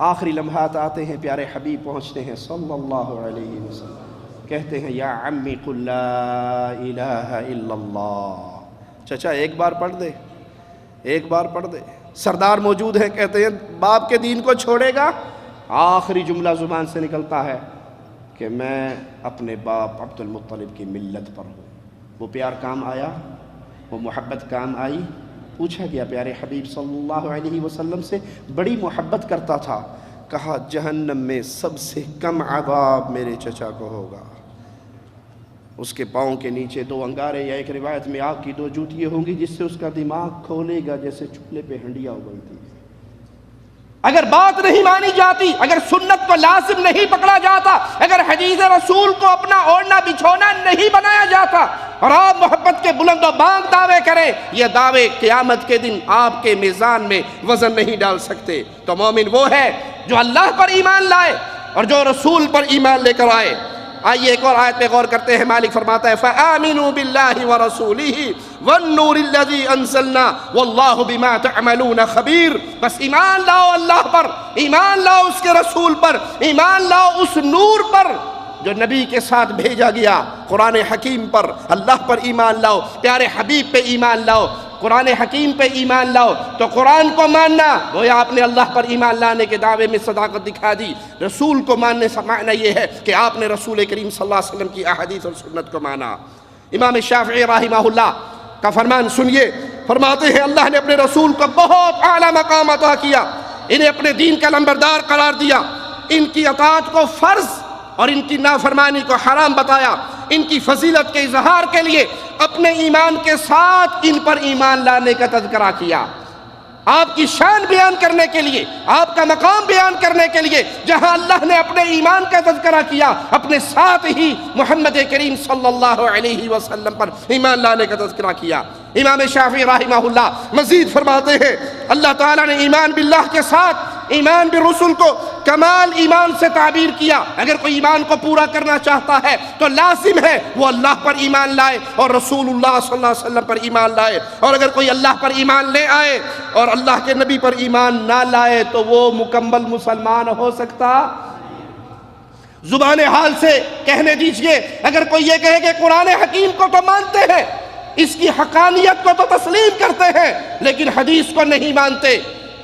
آخری لمحات آتے ہیں، پیارے حبیب پہنچتے ہیں صلی اللہ علیہ وسلم، کہتے ہیں یا عمی قل لا الہ الا اللہ. چچا ایک بار پڑھ دے. سردار موجود ہے، کہتے ہیں باپ کے دین کو چھوڑے گا؟ آخری جملہ زبان سے نکلتا ہے کہ میں اپنے باپ عبد المطلب کی ملت پر ہوں. وہ پیار کام آیا، وہ محبت کام آئی. پوچھا گیا پیارے حبیب صلی اللہ علیہ وسلم سے، بڑی محبت کرتا تھا. کہا جہنم میں سب سے کم عذاب میرے چچا کو ہوگا. اس کے پاؤں کے نیچے 2 انگارے یا ایک روایت میں آگ کی 2 جوتیاں ہوں گی جس سے اس کا دماغ کھولے گا جیسے چولہے پہ ہنڈیاں اگلتی. اگر بات نہیں مانی جاتی، اگر سنت کو لازم نہیں پکڑا جاتا، اگر حدیث رسول کو اپنا اوڑھنا بچھونا نہیں بنایا جاتا اور آپ محبت کے بلند و بانگ دعوے کریں، یہ دعوے قیامت کے دن آپ کے میزان میں وزن نہیں ڈال سکتے. تو مومن وہ ہے جو اللہ پر ایمان لائے اور جو رسول پر ایمان لے کر آئے. آئیے ایک اور آیت پہ غور کرتے ہیں. مالک فرماتا ہے فَآمِنُوا بِاللَّهِ وَرَسُولِهِ وَالنُّورِ الَّذِي أَنزَلْنَا وَاللَّهُ بِمَا تَعْمَلُونَ خَبِيرٌ. بس ایمان لاؤ اللہ پر، ایمان لاؤ اس کے رسول پر، ایمان لاؤ اس نور پر جو نبی کے ساتھ بھیجا گیا، قرآن حکیم پر. اللہ پر ایمان لاؤ، پیارے حبیب پہ ایمان لاؤ، قرآن حکیم پہ ایمان لاؤ. تو قرآن کو ماننا گویا آپ نے اللہ پر ایمان لانے کے دعوے میں صداقت دکھا دی. رسول کو ماننے سے معنی یہ ہے کہ آپ نے رسول کریم صلی اللہ علیہ وسلم کی احادیث اور سنت کو مانا. امام شافعی رحمہ اللہ کا فرمان سنیے، فرماتے ہیں اللہ نے اپنے رسول کو بہت اعلیٰ مقام عطا کیا، انہیں اپنے دین کا نمبردار قرار دیا، ان کی اطاعت کو فرض اور ان کی نافرمانی کو حرام بتایا. ان کی فضیلت کے اظہار کے لیے اپنے ایمان کے ساتھ ان پر ایمان لانے کا تذکرہ کیا. آپ کی شان بیان کرنے کے لیے، آپ کا مقام بیان کرنے کے لیے جہاں اللہ نے اپنے ایمان کا تذکرہ کیا، اپنے ساتھ ہی محمد کریم صلی اللہ علیہ وسلم پر ایمان لانے کا تذکرہ کیا. امام شافعی رحمہ اللہ مزید فرماتے ہیں اللہ تعالیٰ نے ایمان باللہ کے ساتھ ایمان بالرسل کو کمال ایمان سے تعبیر کیا. اگر کوئی ایمان کو پورا کرنا چاہتا ہے تو لازم ہے وہ اللہ پر ایمان لائے اور رسول اللہ صلی اللہ علیہ وسلم پر ایمان لائے. اور اگر کوئی اللہ پر ایمان لے آئے اور اللہ کے نبی پر ایمان نہ لائے تو وہ مکمل مسلمان ہو سکتا. زبان حال سے کہنے دیجئے، اگر کوئی یہ کہے کہ قرآن حکیم کو تو مانتے ہیں، اس کی حقانیت کو تو تسلیم کرتے ہیں، لیکن حدیث کو نہیں مانتے،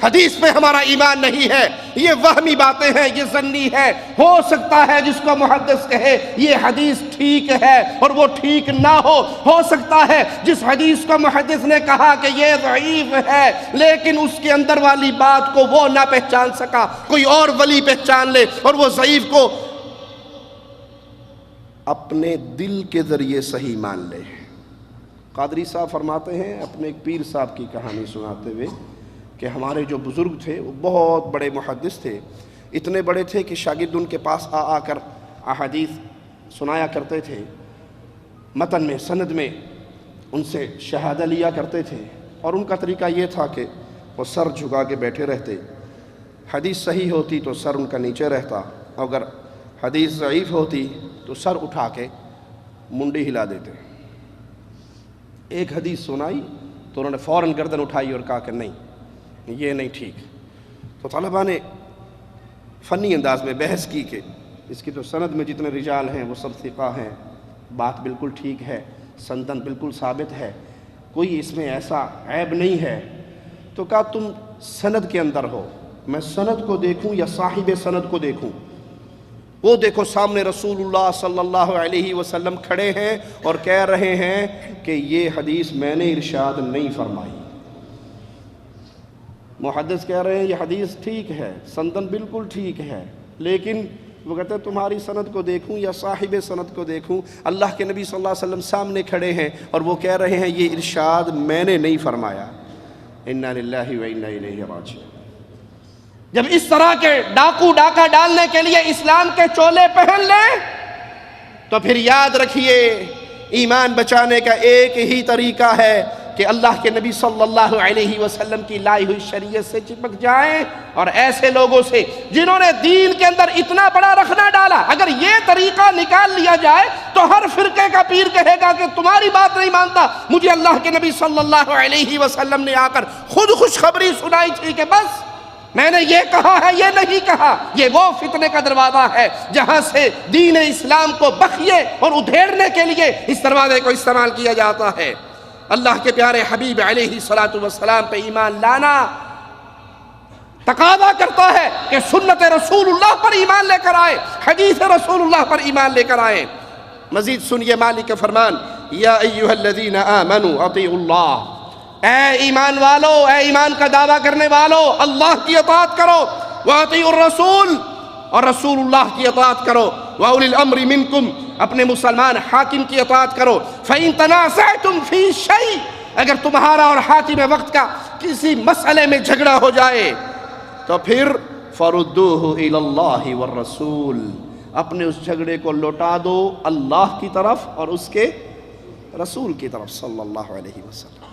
حدیث پہ ہمارا ایمان نہیں ہے، یہ وہمی باتیں ہیں، یہ ظنی ہے۔ ہو سکتا ہے جس کو محدث کہے یہ حدیث ٹھیک ہے اور وہ ٹھیک نہ ہو سکتا ہے جس حدیث کو محدث نے کہا کہ یہ ضعیف ہے لیکن اس کے اندر والی بات کو وہ نہ پہچان سکا، کوئی اور ولی پہچان لے اور وہ ضعیف کو اپنے دل کے ذریعے صحیح مان لے۔ قادری صاحب فرماتے ہیں اپنے ایک پیر صاحب کی کہانی سناتے ہوئے کہ ہمارے جو بزرگ تھے وہ بہت بڑے محدث تھے، اتنے بڑے تھے کہ شاگرد ان کے پاس آ کر احادیث سنایا کرتے تھے، متن میں سند میں ان سے شہادہ لیا کرتے تھے، اور ان کا طریقہ یہ تھا کہ وہ سر جھکا کے بیٹھے رہتے، حدیث صحیح ہوتی تو سر ان کا نیچے رہتا، اگر حدیث ضعیف ہوتی تو سر اٹھا کے منڈی ہلا دیتے۔ ایک حدیث سنائی تو انہوں نے فوراً گردن اٹھائی اور کہا کہ نہیں یہ نہیں ٹھیک۔ تو طلباء نے فنی انداز میں بحث کی کہ اس کی تو سند میں جتنے رجال ہیں وہ سب ثقہ ہیں، بات بالکل ٹھیک ہے، سندن بالکل ثابت ہے، کوئی اس میں ایسا عیب نہیں ہے۔ تو کہا تم سند کے اندر ہو، میں سند کو دیکھوں یا صاحب سند کو دیکھوں؟ وہ دیکھو سامنے رسول اللہ صلی اللہ علیہ وسلم کھڑے ہیں اور کہہ رہے ہیں کہ یہ حدیث میں نے ارشاد نہیں فرمائی۔ محدث کہہ رہے ہیں یہ حدیث ٹھیک ہے، سندن بالکل ٹھیک ہے، لیکن وہ کہتے ہیں تمہاری سند کو دیکھوں یا صاحب سند کو دیکھوں؟ اللہ کے نبی صلی اللہ علیہ وسلم سامنے کھڑے ہیں اور وہ کہہ رہے ہیں یہ ارشاد میں نے نہیں فرمایا۔ انا للہ و انا الیہ راجعون۔ جب اس طرح کے ڈاکو ڈاکہ ڈالنے کے لیے اسلام کے چولے پہن لیں تو پھر یاد رکھیے ایمان بچانے کا ایک ہی طریقہ ہے کہ اللہ کے نبی صلی اللہ علیہ وسلم کی لائی ہوئی شریعت سے چپک جائیں، اور ایسے لوگوں سے جنہوں نے دین کے اندر اتنا بڑا رخنہ ڈالا، اگر یہ طریقہ نکال لیا جائے تو ہر فرقے کا پیر کہے گا کہ تمہاری بات نہیں مانتا، مجھے اللہ کے نبی صلی اللہ علیہ وسلم نے آ کر خود خوشخبری سنائی تھی کہ بس میں نے یہ کہا ہے یہ نہیں کہا۔ یہ وہ فتنے کا دروازہ ہے جہاں سے دین اسلام کو بخیے اور ادھیڑنے کے لیے اس دروازے کو استعمال کیا جاتا ہے۔ اللہ کے پیارے حبیب علیہ الصلوۃ والسلام پہ ایمان لانا تقاضا کرتا ہے کہ سنت رسول اللہ پر ایمان لے کر آئے، حدیث رسول اللہ پر ایمان لے کر آئے۔ مزید سنیے مالک کے فرمان، یا ایھا الذین آمنوا اطیعوا اللہ، اے ایمان والو، اے ایمان کا دعویٰ کرنے والو، اللہ کی اطاعت کرو، وَأَطِيعُوا الرَّسُولَ، اور رسول اللہ کی اطاعت کرو، وَأُولِي الْأَمْرِ مِنْكُمْ، اپنے مسلمان حاکم کی اطاعت کرو، فَإِن تَنَازَعْتُمْ فِي شَيْءٍ، اگر تمہارا اور حاکم وقت کا کسی مسئلے میں جھگڑا ہو جائے تو پھر فَرُدُّوهُ إِلَى اللَّهِ وَالرَّسُولِ، اپنے اس جھگڑے کو لوٹا دو اللہ کی طرف اور اس کے رسول کی طرف صلی اللہ علیہ وسلم۔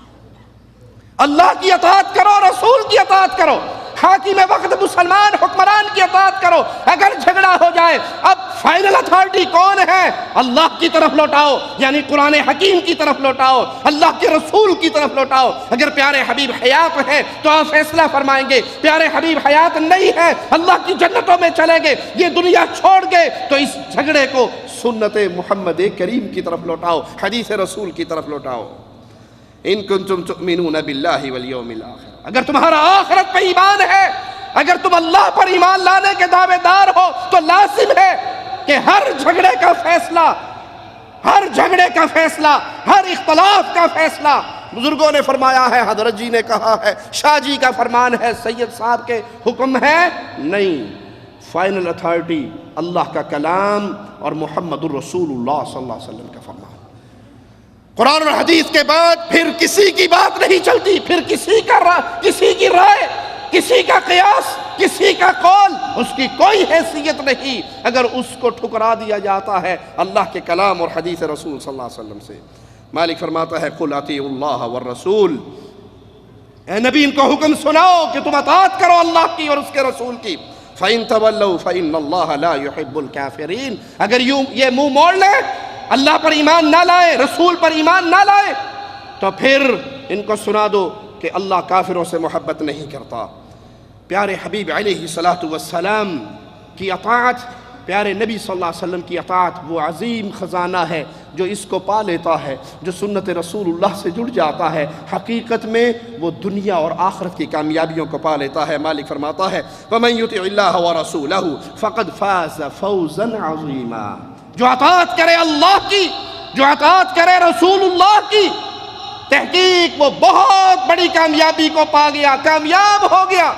اللہ کی اطاعت کرو، رسول کی اطاعت کرو، حاکم وقت مسلمان حکمران کی اطاعت کرو۔ اگر جھگڑا ہو جائے اب فائنل اتھارٹی کون ہے؟ اللہ کی طرف لوٹاؤ، یعنی قرآن حکیم کی طرف لوٹاؤ، اللہ کے رسول کی طرف لوٹاؤ۔ اگر پیارے حبیب حیات ہیں تو آپ فیصلہ فرمائیں گے، پیارے حبیب حیات نہیں ہے اللہ کی جنتوں میں چلیں گے، یہ دنیا چھوڑ گئے، تو اس جھگڑے کو سنت محمد کریم کی طرف لوٹاؤ، حدیث رسول کی طرف لوٹاؤ۔ ان کنتم تؤمنون باللہ والیوم الآخر، اگر تمہارا آخرت پہ ایمان ہے، اگر تم اللہ پر ایمان لانے کے دعوے دار ہو تو لازم ہے کہ ہر جھگڑے کا فیصلہ، ہر اختلاف کا فیصلہ، بزرگوں نے فرمایا ہے، حضرت جی نے کہا ہے، شاہ جی کا فرمان ہے، سید صاحب کے حکم ہے، نہیں، فائنل اتھارٹی اللہ کا کلام اور محمد الرسول اللہ صلی اللہ علیہ وسلم کا فرمان۔ قرآن اور حدیث کے بعد پھر کسی کی بات نہیں چلتی، پھر کسی کی رائے، کسی کا قیاس، کسی کا قول، اس کی کوئی حیثیت نہیں اگر اس کو ٹھکرا دیا جاتا ہے اللہ کے کلام اور حدیث رسول صلی اللہ علیہ وسلم سے۔ مالک فرماتا ہے قُلْ اطیعوا اللہ والرسول، اے نبی ان کو حکم سناؤ کہ تم اطاعت کرو اللہ کی اور اس کے رسول کی۔ فَإِن تَوَلَّوْا فَإِنَّ اللَّهَ لَا يُحِبُّ الْكَافِرِينَ، اگر یہ منہ موڑ لیں، اللہ پر ایمان نہ لائے، رسول پر ایمان نہ لائے، تو پھر ان کو سنا دو کہ اللہ کافروں سے محبت نہیں کرتا۔ پیارے حبیب علیہ الصلوۃ والسلام کی اطاعت پیارے نبی صلی اللہ علیہ وسلم کی اطاعت وہ عظیم خزانہ ہے جو اس کو پا لیتا ہے، جو سنت رسول اللہ سے جڑ جاتا ہے، حقیقت میں وہ دنیا اور آخرت کی کامیابیوں کو پا لیتا ہے۔ مالک فرماتا ہے وَمَن يُطِعِ اللَّهَ وَرَسُولَهُ فَقَدْ فَازَ فَوْزًا عَظِيمًا، جو اطاعت کرے اللہ کی، جو اطاعت کرے رسول اللہ کی، تحقیق وہ بہت بڑی کامیابی کو پا گیا، کامیاب ہو گیا،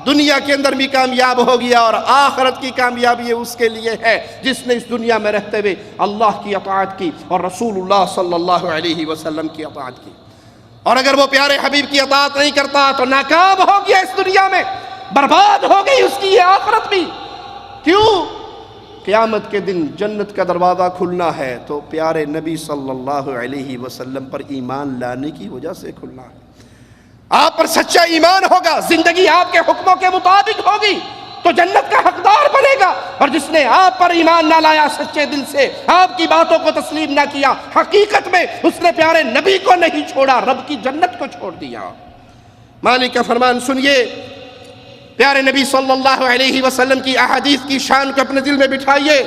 دنیا کے اندر بھی کامیاب ہو گیا، اور آخرت کی کامیابی اس کے لیے ہے جس نے اس دنیا میں رہتے ہوئے اللہ کی اطاعت کی اور رسول اللہ صلی اللہ علیہ وسلم کی اطاعت کی۔ اور اگر وہ پیارے حبیب کی اطاعت نہیں کرتا تو ناکام ہو گیا اس دنیا میں، برباد ہو گئی اس کی یہ آخرت بھی۔ کیوں؟ قیامت کے دن جنت کا دروازہ کھلنا ہے تو پیارے نبی صلی اللہ علیہ وسلم پر ایمان لانے کی وجہ سے کھلنا ہے۔ آپ پر سچا ایمان ہوگا، زندگی آپ کے حکموں کے مطابق ہوگی تو جنت کا حقدار بنے گا، اور جس نے آپ پر ایمان نہ لایا سچے دل سے، آپ کی باتوں کو تسلیم نہ کیا، حقیقت میں اس نے پیارے نبی کو نہیں چھوڑا، رب کی جنت کو چھوڑ دیا۔ مالک کا فرمان سنیے، پیارے نبی صلی اللہ علیہ وسلم کی احادیث کی شان کو اپنے دل میں بٹھائیے،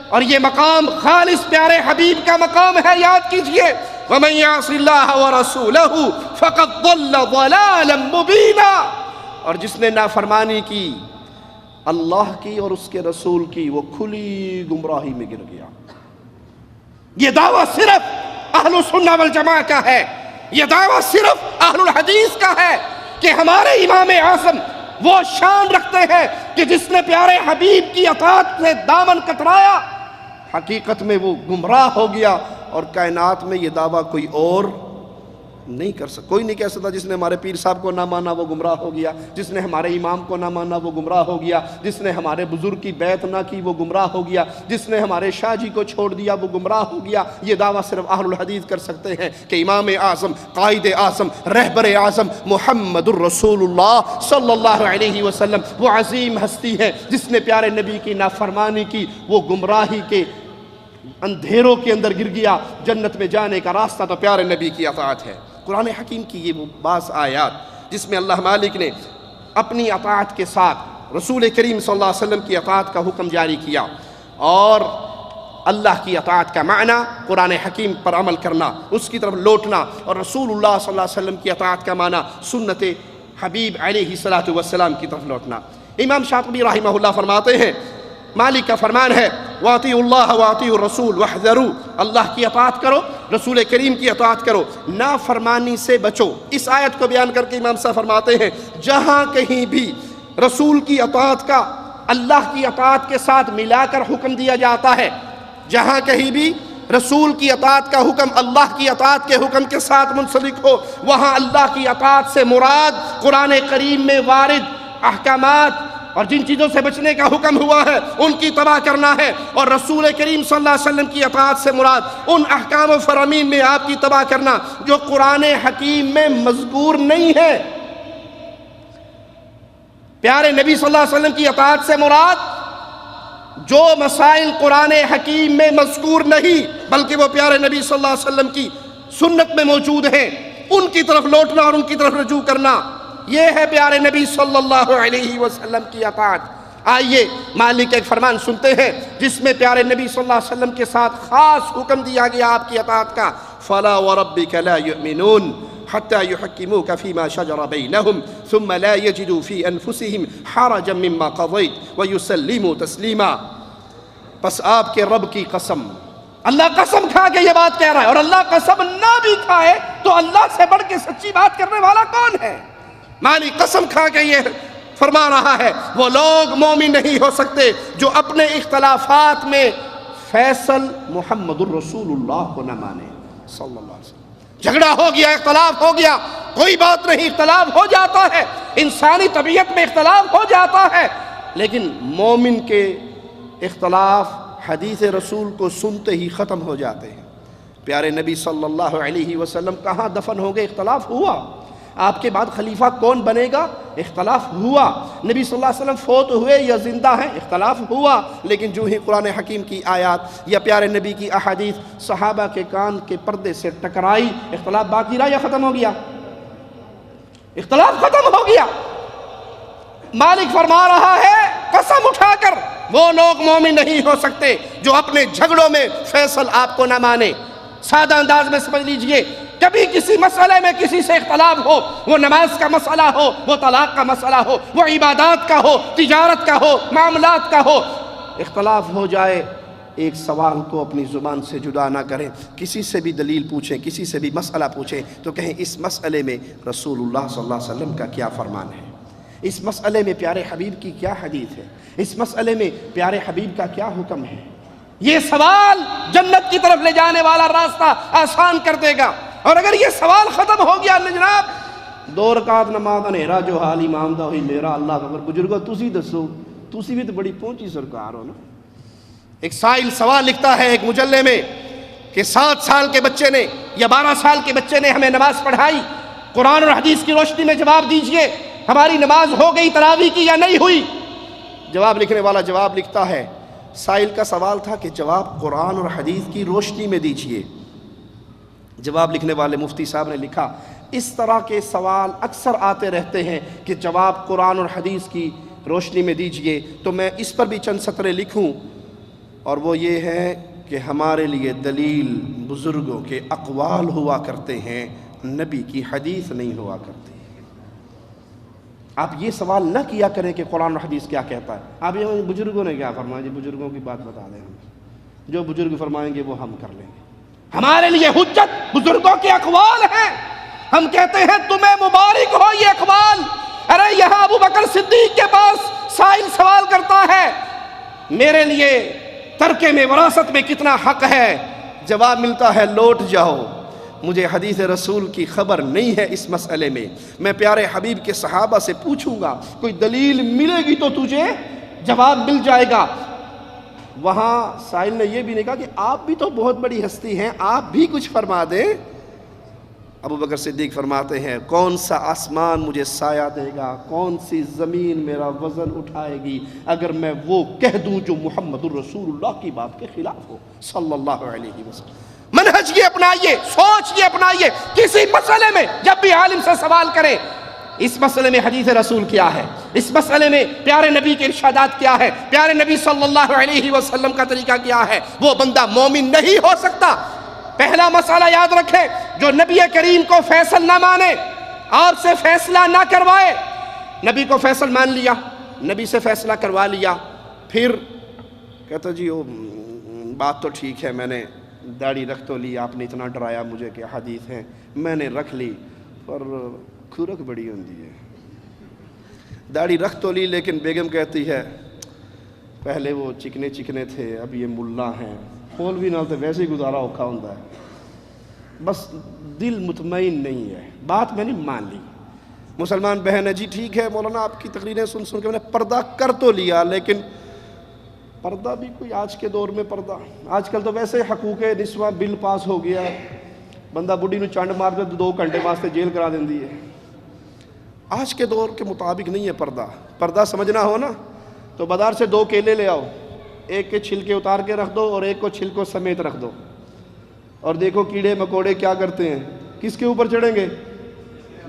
اور یہ مقام خالص پیارے حبیب کا مقام ہے، یاد کیجئے وَمَن يَعْصِ اللَّهَ وَرَسُولَهُ فَقَدْ ضَلَّ ضَلَالًا مُبِينًا، اور جس نے نافرمانی کی اللہ کی اور اس کے رسول کی، وہ کھلی گمراہی میں گر گیا۔ یہ دعویٰ صرف اہل السنہ والجماعہ کا ہے، یہ دعویٰ صرف اہل الحدیث کا ہے کہ ہمارے امام اعظم وہ شان رکھتے ہیں کہ جس نے پیارے حبیب کی اطاعت سے دامن کترایا حقیقت میں وہ گمراہ ہو گیا، اور کائنات میں یہ دعویٰ کوئی اور نہیں کر سکتا، کوئی نہیں کہہ سکتا جس نے ہمارے پیر صاحب کو نہ مانا وہ گمراہ ہو گیا، جس نے ہمارے امام کو نہ مانا وہ گمراہ ہو گیا، جس نے ہمارے بزرگ کی بیعت نہ کی وہ گمراہ ہو گیا، جس نے ہمارے شاہ جی کو چھوڑ دیا وہ گمراہ ہو گیا۔ یہ دعویٰ صرف اہل الحدیث کر سکتے ہیں کہ امام اعظم، قائد اعظم، رہبر اعظم محمد الرسول اللہ صلی اللہ علیہ وسلم وہ عظیم ہستی ہے جس نے پیارے نبی کی نافرمانی کی، وہ گمراہی کے اندھیروں کے اندر گر گیا، جنت میں جانے کا راستہ تو پیارے نبی کی اطاعت ہے۔ قرآن حکیم کی یہ وہ بعض آیات جس میں اللہ مالک نے اپنی اطاعت کے ساتھ رسول کریم صلی اللہ علیہ وسلم کی اطاعت کا حکم جاری کیا، اور اللہ کی اطاعت کا معنی قرآن حکیم پر عمل کرنا، اس کی طرف لوٹنا، اور رسول اللہ صلی اللہ علیہ وسلم کی اطاعت کا معنی سنت حبیب علیہ السلام کی طرف لوٹنا۔ امام شاطبی رحمہ اللہ فرماتے ہیں، مالک کا فرمان ہے وَاطِيعُوا اللَّهَ وَاطِيعُوا الرَّسُولَ وَاحْذَرُوا، اللہ کی اطاعت کرو، رسول کریم کی اطاعت کرو، نافرمانی سے بچو۔ اس آیت کو بیان کر کے امام صاحب فرماتے ہیں جہاں کہیں بھی رسول کی اطاعت کا اللہ کی اطاعت کے ساتھ ملا کر حکم دیا جاتا ہے، جہاں کہیں بھی رسول کی اطاعت کا حکم اللہ کی اطاعت کے حکم کے ساتھ منسلک ہو، وہاں اللہ کی اطاعت سے مراد قرآن کریم میں وارد احکامات اور جن چیزوں سے بچنے کا حکم ہوا ہے ان کی اتباع کرنا ہے، اور رسول کریم صلی اللہ علیہ وسلم کی اطاعت سے مراد ان احکام و فرامین میں آپ کی اتباع کرنا جو قرآن حکیم میں مذکور نہیں ہے۔ پیارے نبی صلی اللہ علیہ وسلم کی اطاعت سے مراد جو مسائل قرآن حکیم میں مذکور نہیں بلکہ وہ پیارے نبی صلی اللہ علیہ وسلم کی سنت میں موجود ہیں، ان کی طرف لوٹنا اور ان کی طرف رجوع کرنا، یہ ہے پیارے نبی صلی اللہ علیہ وسلم کی اطاعت۔ آئیے مالک ایک فرمان سنتے ہیں جس میں پیارے نبی صلی اللہ علیہ وسلم کے ساتھ خاص حکم دیا گیا آپ کی اطاعت کا، فَلَا وَرَبِّكَ لَا يُؤْمِنُونَ حَتَّى يُحَكِّمُوكَ فِي مَا شَجَرَ بَيْنَهُمْ ثُمَّ لَا يَجِدُوا فِي أَنفُسِهِمْ حَرَجًا مِّمَّا قَضَيْتَ وَيُسَلِّمُوا تَسْلِيمًا۔ پس آپ کے رب کی قسم، اللہ قسم کھا کے یہ بات کہہ رہا ہے، اور اللہ قسم نہ بھی کھائے تو اللہ سے بڑھ کے سچی بات کرنے والا کون ہے؟ مالک قسم کھا کے یہ فرما رہا ہے وہ لوگ مومن نہیں ہو سکتے جو اپنے اختلافات میں فیصل محمد الرسول اللہ کو نہ مانے صلی اللہ علیہ وسلم۔ جھگڑا ہو گیا، اختلاف ہو گیا، کوئی بات نہیں، اختلاف ہو جاتا ہے، انسانی طبیعت میں اختلاف ہو جاتا ہے، لیکن مومن کے اختلاف حدیث رسول کو سنتے ہی ختم ہو جاتے ہیں۔ پیارے نبی صلی اللہ علیہ وسلم کہاں دفن ہو گئے؟ اختلاف ہوا۔ آپ کے بعد خلیفہ کون بنے گا؟ اختلاف ہوا۔ نبی صلی اللہ علیہ وسلم فوت ہوئے یا زندہ ہیں؟ اختلاف ہوا۔ لیکن جو ہی قرآن حکیم کی آیات یا پیارے نبی کی احادیث صحابہ کے کان کے پردے سے ٹکرائی، اختلاف باقی رہا یا ختم ہو گیا؟ اختلاف ختم ہو گیا۔ مالک فرما رہا ہے قسم اٹھا کر وہ لوگ مومن نہیں ہو سکتے جو اپنے جھگڑوں میں فیصل آپ کو نہ مانے۔ سادہ انداز میں سمجھ لیجئے، کبھی کسی مسئلے میں کسی سے اختلاف ہو، وہ نماز کا مسئلہ ہو، وہ طلاق کا مسئلہ ہو، وہ عبادات کا ہو، تجارت کا ہو، معاملات کا ہو، اختلاف ہو جائے، ایک سوال کو اپنی زبان سے جدا نہ کریں، کسی سے بھی دلیل پوچھیں، کسی سے بھی مسئلہ پوچھیں تو کہیں اس مسئلے میں رسول اللہ صلی اللہ علیہ وسلم کا کیا فرمان ہے، اس مسئلے میں پیارے حبیب کی کیا حدیث ہے، اس مسئلے میں پیارے حبیب کا کیا حکم ہے۔ یہ سوال جنت کی طرف لے جانے والا راستہ آسان کر دے گا۔ اور اگر یہ سوال ختم ہو گیا جناب، 2 رکعت نماز انہیرا جو حال امام دا ہوئی میرا اللہ اکبر، بزرگو تسی دسو، تسی بھی تو بڑی پہنچی سرکار ہو نا۔ ایک سائل سوال لکھتا ہے ایک مجلے میں کہ 7 سال کے بچے نے یا 12 سال کے بچے نے ہمیں نماز پڑھائی، قرآن اور حدیث کی روشنی میں جواب دیجئے، ہماری نماز ہو گئی تراویح کی یا نہیں ہوئی؟ جواب لکھنے والا جواب لکھتا ہے، سائل کا سوال تھا کہ جواب قرآن اور حدیث کی روشنی میں دیجئے۔ جواب لکھنے والے مفتی صاحب نے لکھا، اس طرح کے سوال اکثر آتے رہتے ہیں کہ جواب قرآن اور حدیث کی روشنی میں دیجئے، تو میں اس پر بھی چند سطریں لکھوں، اور وہ یہ ہے کہ ہمارے لیے دلیل بزرگوں کے اقوال ہوا کرتے ہیں، نبی کی حدیث نہیں ہوا کرتی۔ آپ یہ سوال نہ کیا کریں کہ قرآن اور حدیث کیا کہتا ہے، آپ یہ بزرگوں نے کیا فرمایا، جی بزرگوں کی بات بتا دیں، ہم جو بزرگ فرمائیں گے وہ ہم کر لیں گے۔ ہمارے لیے حجت بزرگوں کے اقوال ہیں، ہم کہتے ہیں تمہیں مبارک ہو یہ اقوال۔ ارے یہاں ابو بکر صدیق کے پاس سائل سوال کرتا ہے، میرے لیے ترکے میں وراثت میں کتنا حق ہے؟ جواب ملتا ہے لوٹ جاؤ، مجھے حدیث رسول کی خبر نہیں ہے اس مسئلے میں پیارے حبیب کے صحابہ سے پوچھوں گا، کوئی دلیل ملے گی تو تجھے جواب مل جائے گا۔ وہاں سائل نے یہ بھی نہیں کہا کہ آپ بھی تو بہت بڑی ہستی ہیں، آپ بھی کچھ فرما دیں۔ ابو بکر صدیق فرماتے ہیں، کون سا آسمان مجھے سایہ دے گا، کون سی زمین میرا وزن اٹھائے گی اگر میں وہ کہہ دوں جو محمد الرسول اللہ کی بات کے خلاف ہو صلی اللہ علیہ وسلم۔ منہج یہ اپنائیے، سوچ یہ اپنائیے، کسی مسئلے میں جب بھی عالم سے سوال کریں، اس مسئلے میں حدیث رسول کیا ہے، اس مسئلے میں پیارے نبی کے ارشادات کیا ہے، پیارے نبی صلی اللہ علیہ وسلم کا طریقہ کیا ہے، وہ بندہ مومن نہیں ہو سکتا۔ پہلا مسئلہ یاد رکھیں، جو نبی کریم کو فیصل نہ مانے، آپ سے فیصلہ نہ کروائے، نبی کو فیصل مان لیا، نبی سے فیصلہ کروا لیا، پھر کہتا جی وہ بات تو ٹھیک ہے، میں نے داڑھی رکھ تو لی، آپ نے اتنا ڈرایا مجھے کہ حدیث ہیں، میں نے رکھ لی، پر کھرک بڑی ہوندی ہے، داڑھی رکھ تو لی، لیکن بیگم کہتی ہے پہلے وہ چکنے چکنے تھے، اب یہ ملا ہیں، کھول بھی نہ تو ویسے ہی گزارا اوکھا ہوتا ہے، بس دل مطمئن نہیں ہے، بات میں نے مان لی۔ مسلمان بہن ہے، جی ٹھیک ہے مولانا آپ کی تقریریں سن سن کے میں نے پردہ کر تو لیا، لیکن پردہ بھی کوئی آج کے دور میں پردہ، آج کل تو ویسے حقوق نسواں بل پاس ہو گیا، بندہ بڈھی نو چانڈ مار دے 2 گھنٹے واسطے جیل کرا دیندی ہے۔ آج کے دور کے مطابق نہیں ہے پردہ، پردہ سمجھنا ہو نا تو بازار سے 2 کیلے لے آؤ، ایک کے چھلکے اتار کے رکھ دو اور ایک کو چھلکوں سمیت رکھ دو، اور دیکھو کیڑے مکوڑے کیا کرتے ہیں، کس کے اوپر چڑھیں گے؟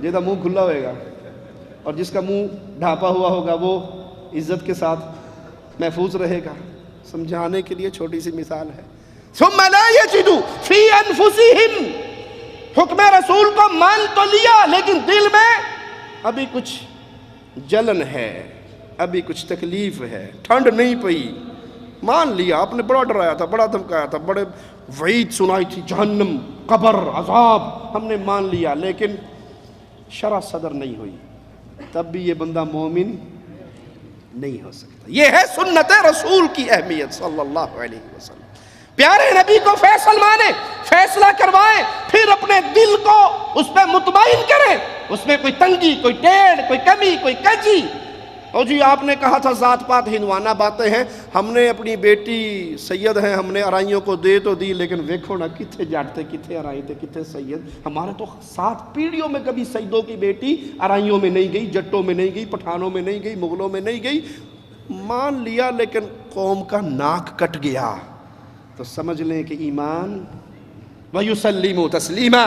جیسا منہ کھلا ہوئے گا، اور جس کا منہ ڈھانپا ہوا ہوگا وہ عزت کے ساتھ محفوظ رہے گا۔ سمجھانے کے لیے چھوٹی سی مثال ہے۔ ثم لا یجدوا فی انفسہم، حکم رسول کو مان تو لیا لیکن دل میں ابھی کچھ جلن ہے، ابھی کچھ تکلیف ہے، ٹھنڈ نہیں پئی، مان لیا، آپ نے بڑا ڈرایا تھا، بڑا دھمکایا تھا، بڑے وعید سنائی تھی، جہنم، قبر، عذاب، ہم نے مان لیا، لیکن شرح صدر نہیں ہوئی، تب بھی یہ بندہ مومن نہیں ہو سکتا۔ یہ ہے سنت رسول کی اہمیت صلی اللہ علیہ وسلم۔ پیارے نبی کو فیصل مانے، فیصلہ کروائیں، پھر اپنے دل کو اس پہ مطمئن کریں، اس میں کوئی تنگی، کوئی ٹیڑھ، کوئی کمی، کوئی کجی۔ اور جی آپ نے کہا تھا ذات پات ہندوانہ باتیں ہیں، ہم نے اپنی بیٹی سید ہیں، ہم نے ارائیوں کو دے تو دی، لیکن ویکھو نا کتھے جاٹتے، کتھے ارائی تھے، کتھے سید۔ ہمارے تو 7 پیڑھیوں میں کبھی سیدوں کی بیٹی ارائیوں میں نہیں گئی، جٹوں میں نہیں گئی، پٹھانوں میں نہیں گئی، مغلوں میں نہیں گئی، مان لیا، لیکن قوم کا ناک کٹ گیا تو سمجھ لیں کہ ایمان وَيُسَلِّمُ تسلیما۔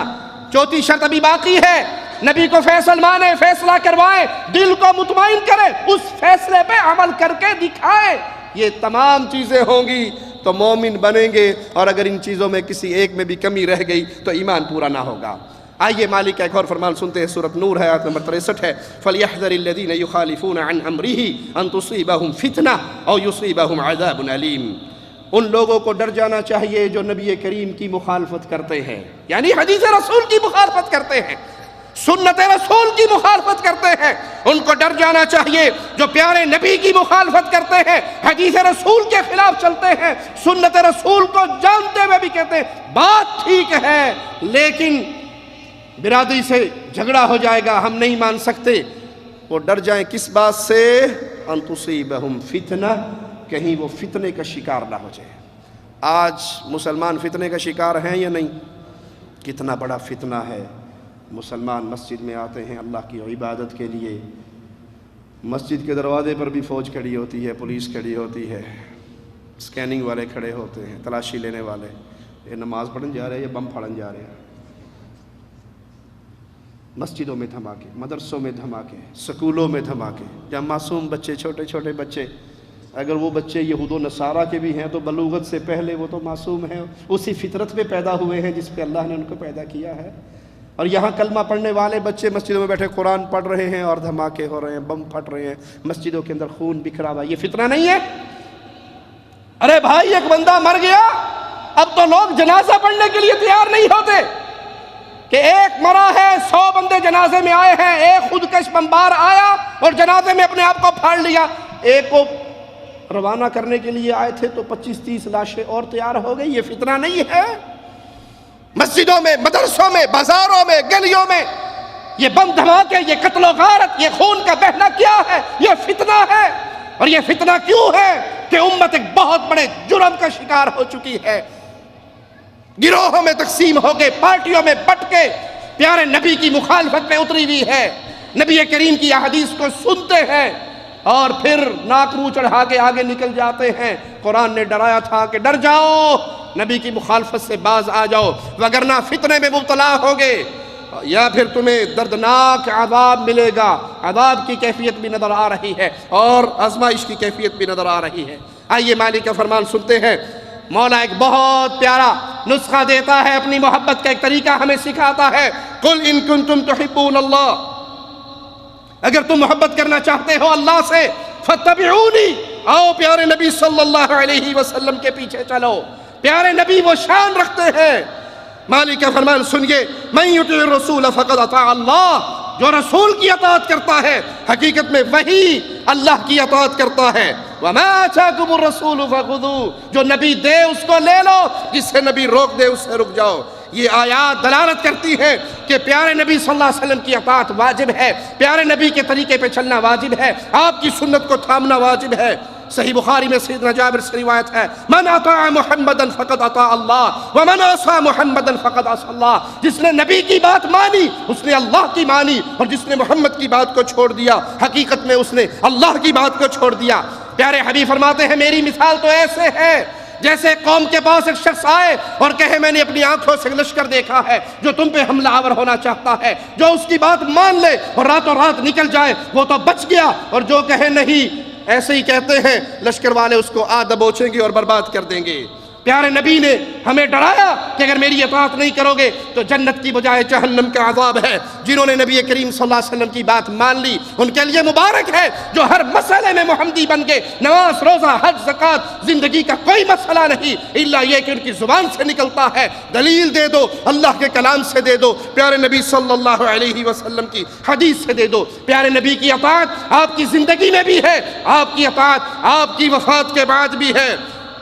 چوتھی شرط ابھی باقی ہے، نبی کو فیصل مانے، فیصلہ کروائیں، دل کو مطمئن کریں، اس فیصلے پہ عمل کر کے دکھائیں. یہ تمام چیزیں ہوں گی تو مومن بنیں گے، اور اگر ان چیزوں میں کسی ایک میں بھی کمی رہ گئی تو ایمان پورا نہ ہوگا. آئیے مالک کا ایک اور فرمان سنتے ہیں. سورۃ نور ہے، آیت نمبر 63 ہے. فَلْيَحْذَرِ الَّذِينَ يُخَالِفُونَ عَنْ أَمْرِهِ أَن تُصِيبَهُمْ فِتْنَةٌ أَوْ يُصِيبَهُمْ عَذَابٌ أَلِيمٌ. ان لوگوں کو ڈر جانا چاہیے جو نبی کریم کی مخالفت کرتے ہیں، یعنی حدیث رسول کی مخالفت کرتے ہیں، سنت رسول کی مخالفت کرتے ہیں. ان کو ڈر جانا چاہیے جو پیارے نبی کی مخالفت کرتے ہیں، حدیث رسول کے خلاف چلتے ہیں، سنت رسول کو جانتے ہوئے بھی کہتے ہیں بات ٹھیک ہے لیکن برادری سے جھگڑا ہو جائے گا، ہم نہیں مان سکتے. وہ ڈر جائیں کس بات سے؟ ان تصیبہم فتنہ، کہیں وہ فتنے کا شکار نہ ہو جائے. آج مسلمان فتنے کا شکار ہیں یا نہیں؟ کتنا بڑا فتنہ ہے. مسلمان مسجد میں آتے ہیں اللہ کی عبادت کے لیے، مسجد کے دروازے پر بھی فوج کھڑی ہوتی ہے، پولیس کھڑی ہوتی ہے، اسکیننگ والے کھڑے ہوتے ہیں، تلاشی لینے والے. یہ نماز پڑھن جا رہے ہیں یا بم پھڑن جا رہے ہیں؟ مسجدوں میں دھماکے، مدرسوں میں دھماکے، سکولوں میں دھماکے. جہاں معصوم بچے، چھوٹے چھوٹے بچے، اگر وہ بچے یہود و نصارہ کے بھی ہیں تو بلوغت سے پہلے وہ تو معصوم ہیں، اسی فطرت میں پیدا ہوئے ہیں جس پہ اللہ نے ان کو پیدا کیا ہے. اور یہاں کلمہ پڑھنے والے بچے مسجدوں میں بیٹھے قرآن پڑھ رہے ہیں اور دھماکے ہو رہے ہیں، بم پھٹ رہے ہیں، مسجدوں کے اندر خون بکھرا ہوا. یہ فتنہ نہیں ہے؟ ارے بھائی ایک بندہ مر گیا، اب تو لوگ جنازہ پڑھنے کے لیے تیار نہیں ہوتے کہ ایک مرا ہے، 100 بندے جنازے میں آئے ہیں، ایک خودکش بمبار آیا اور جنازے میں اپنے آپ کو پھاڑ لیا. ایک کو روانہ کرنے کے لیے آئے تھے تو 25-30 لاشیں اور تیار ہو گئی. یہ فتنہ نہیں ہے؟ مسجدوں میں، مدرسوں میں، بازاروں میں، گلیوں میں یہ بم دھماکے، یہ قتل و غارت، یہ خون کا بہنا کیا ہے؟ یہ فتنہ ہے. اور یہ فتنہ کیوں ہے کہ امت ایک بہت بڑے جرم کا شکار ہو چکی ہے، گروہوں میں تقسیم ہو کے، پارٹیوں میں بٹ کے پیارے نبی کی مخالفت میں اتری ہوئی ہے. نبی کریم کی احادیث کو سنتے ہیں اور پھر ناک منہ چڑھا کے آگے نکل جاتے ہیں. قرآن نے ڈرایا تھا کہ ڈر جاؤ، نبی کی مخالفت سے باز آ جاؤ، وگرنہ فتنے میں مبتلا ہوگے یا پھر تمہیں دردناک عذاب ملے گا. عذاب کی کیفیت بھی نظر آ رہی ہے اور آزمائش کی کیفیت بھی نظر آ رہی ہے. آئیے مالک کا فرمان سنتے ہیں. مولا ایک بہت پیارا نسخہ دیتا ہے، اپنی محبت کا ایک طریقہ ہمیں سکھاتا ہے. قل ان کنتم تحبون اللہ، اگر تم محبت کرنا چاہتے ہو اللہ سے، فاتبعونی، آؤ پیارے نبی صلی اللہ علیہ وسلم کے پیچھے چلو. پیارے نبی وہ شان رکھتے ہیں. مالک کا فرمان سنیے، من یطع الرسول فقد اطاع اللہ، جو رسول کی اطاعت کرتا ہے حقیقت میں وہی اللہ کی اطاعت کرتا ہے. وما آتاکم الرسول فخذوہ، جو نبی دے اس کو لے لو، جس سے نبی روک دے اس سے رک جاؤ. یہ آیات دلالت کرتی ہے کہ پیارے نبی صلی اللہ علیہ وسلم کی اطاعت واجب ہے، پیارے نبی کے طریقے پہ چلنا واجب ہے، آپ کی سنت کو تھامنا واجب ہے. صحیح بخاری میں سیدنا جابر سے روایت ہے، من اطاع محمدا فقد اطاع اللہ ومن عصى محمدا فقد عصى اللہ. جس نے نبی کی بات مانی اس نے اللہ کی مانی، اور جس نے محمد کی بات کو چھوڑ دیا حقیقت میں اس نے اللہ کی بات کو چھوڑ دیا. پیارے حبیب فرماتے ہیں میری مثال تو ایسے ہے جیسے قوم کے پاس ایک شخص آئے اور کہے میں نے اپنی آنکھوں سے لشکر دیکھا ہے جو تم پہ حملہ آور ہونا چاہتا ہے. جو اس کی بات مان لے اور راتوں رات نکل جائے وہ تو بچ گیا، اور جو کہے نہیں ایسے ہی کہتے ہیں، لشکر والے اس کو دبوچیں گے اور برباد کر دیں گے. پیارے نبی نے ہمیں ڈرایا کہ اگر میری اطاعت نہیں کرو گے تو جنت کی بجائے جہنم کا عذاب ہے. جنہوں نے نبی کریم صلی اللہ علیہ وسلم کی بات مان لی ان کے لیے مبارک ہے. جو ہر مسئلے میں محمدی بن گئے، نماز، روزہ، حج، زکوٰۃ، زندگی کا کوئی مسئلہ نہیں الا یہ کہ ان کی زبان سے نکلتا ہے. دلیل دے دو، اللہ کے کلام سے دے دو، پیارے نبی صلی اللہ علیہ وسلم کی حدیث سے دے دو. پیارے نبی کی اطاعت آپ کی زندگی میں بھی ہے، آپ کی اطاعت آپ کی وفات کے بعد بھی ہے.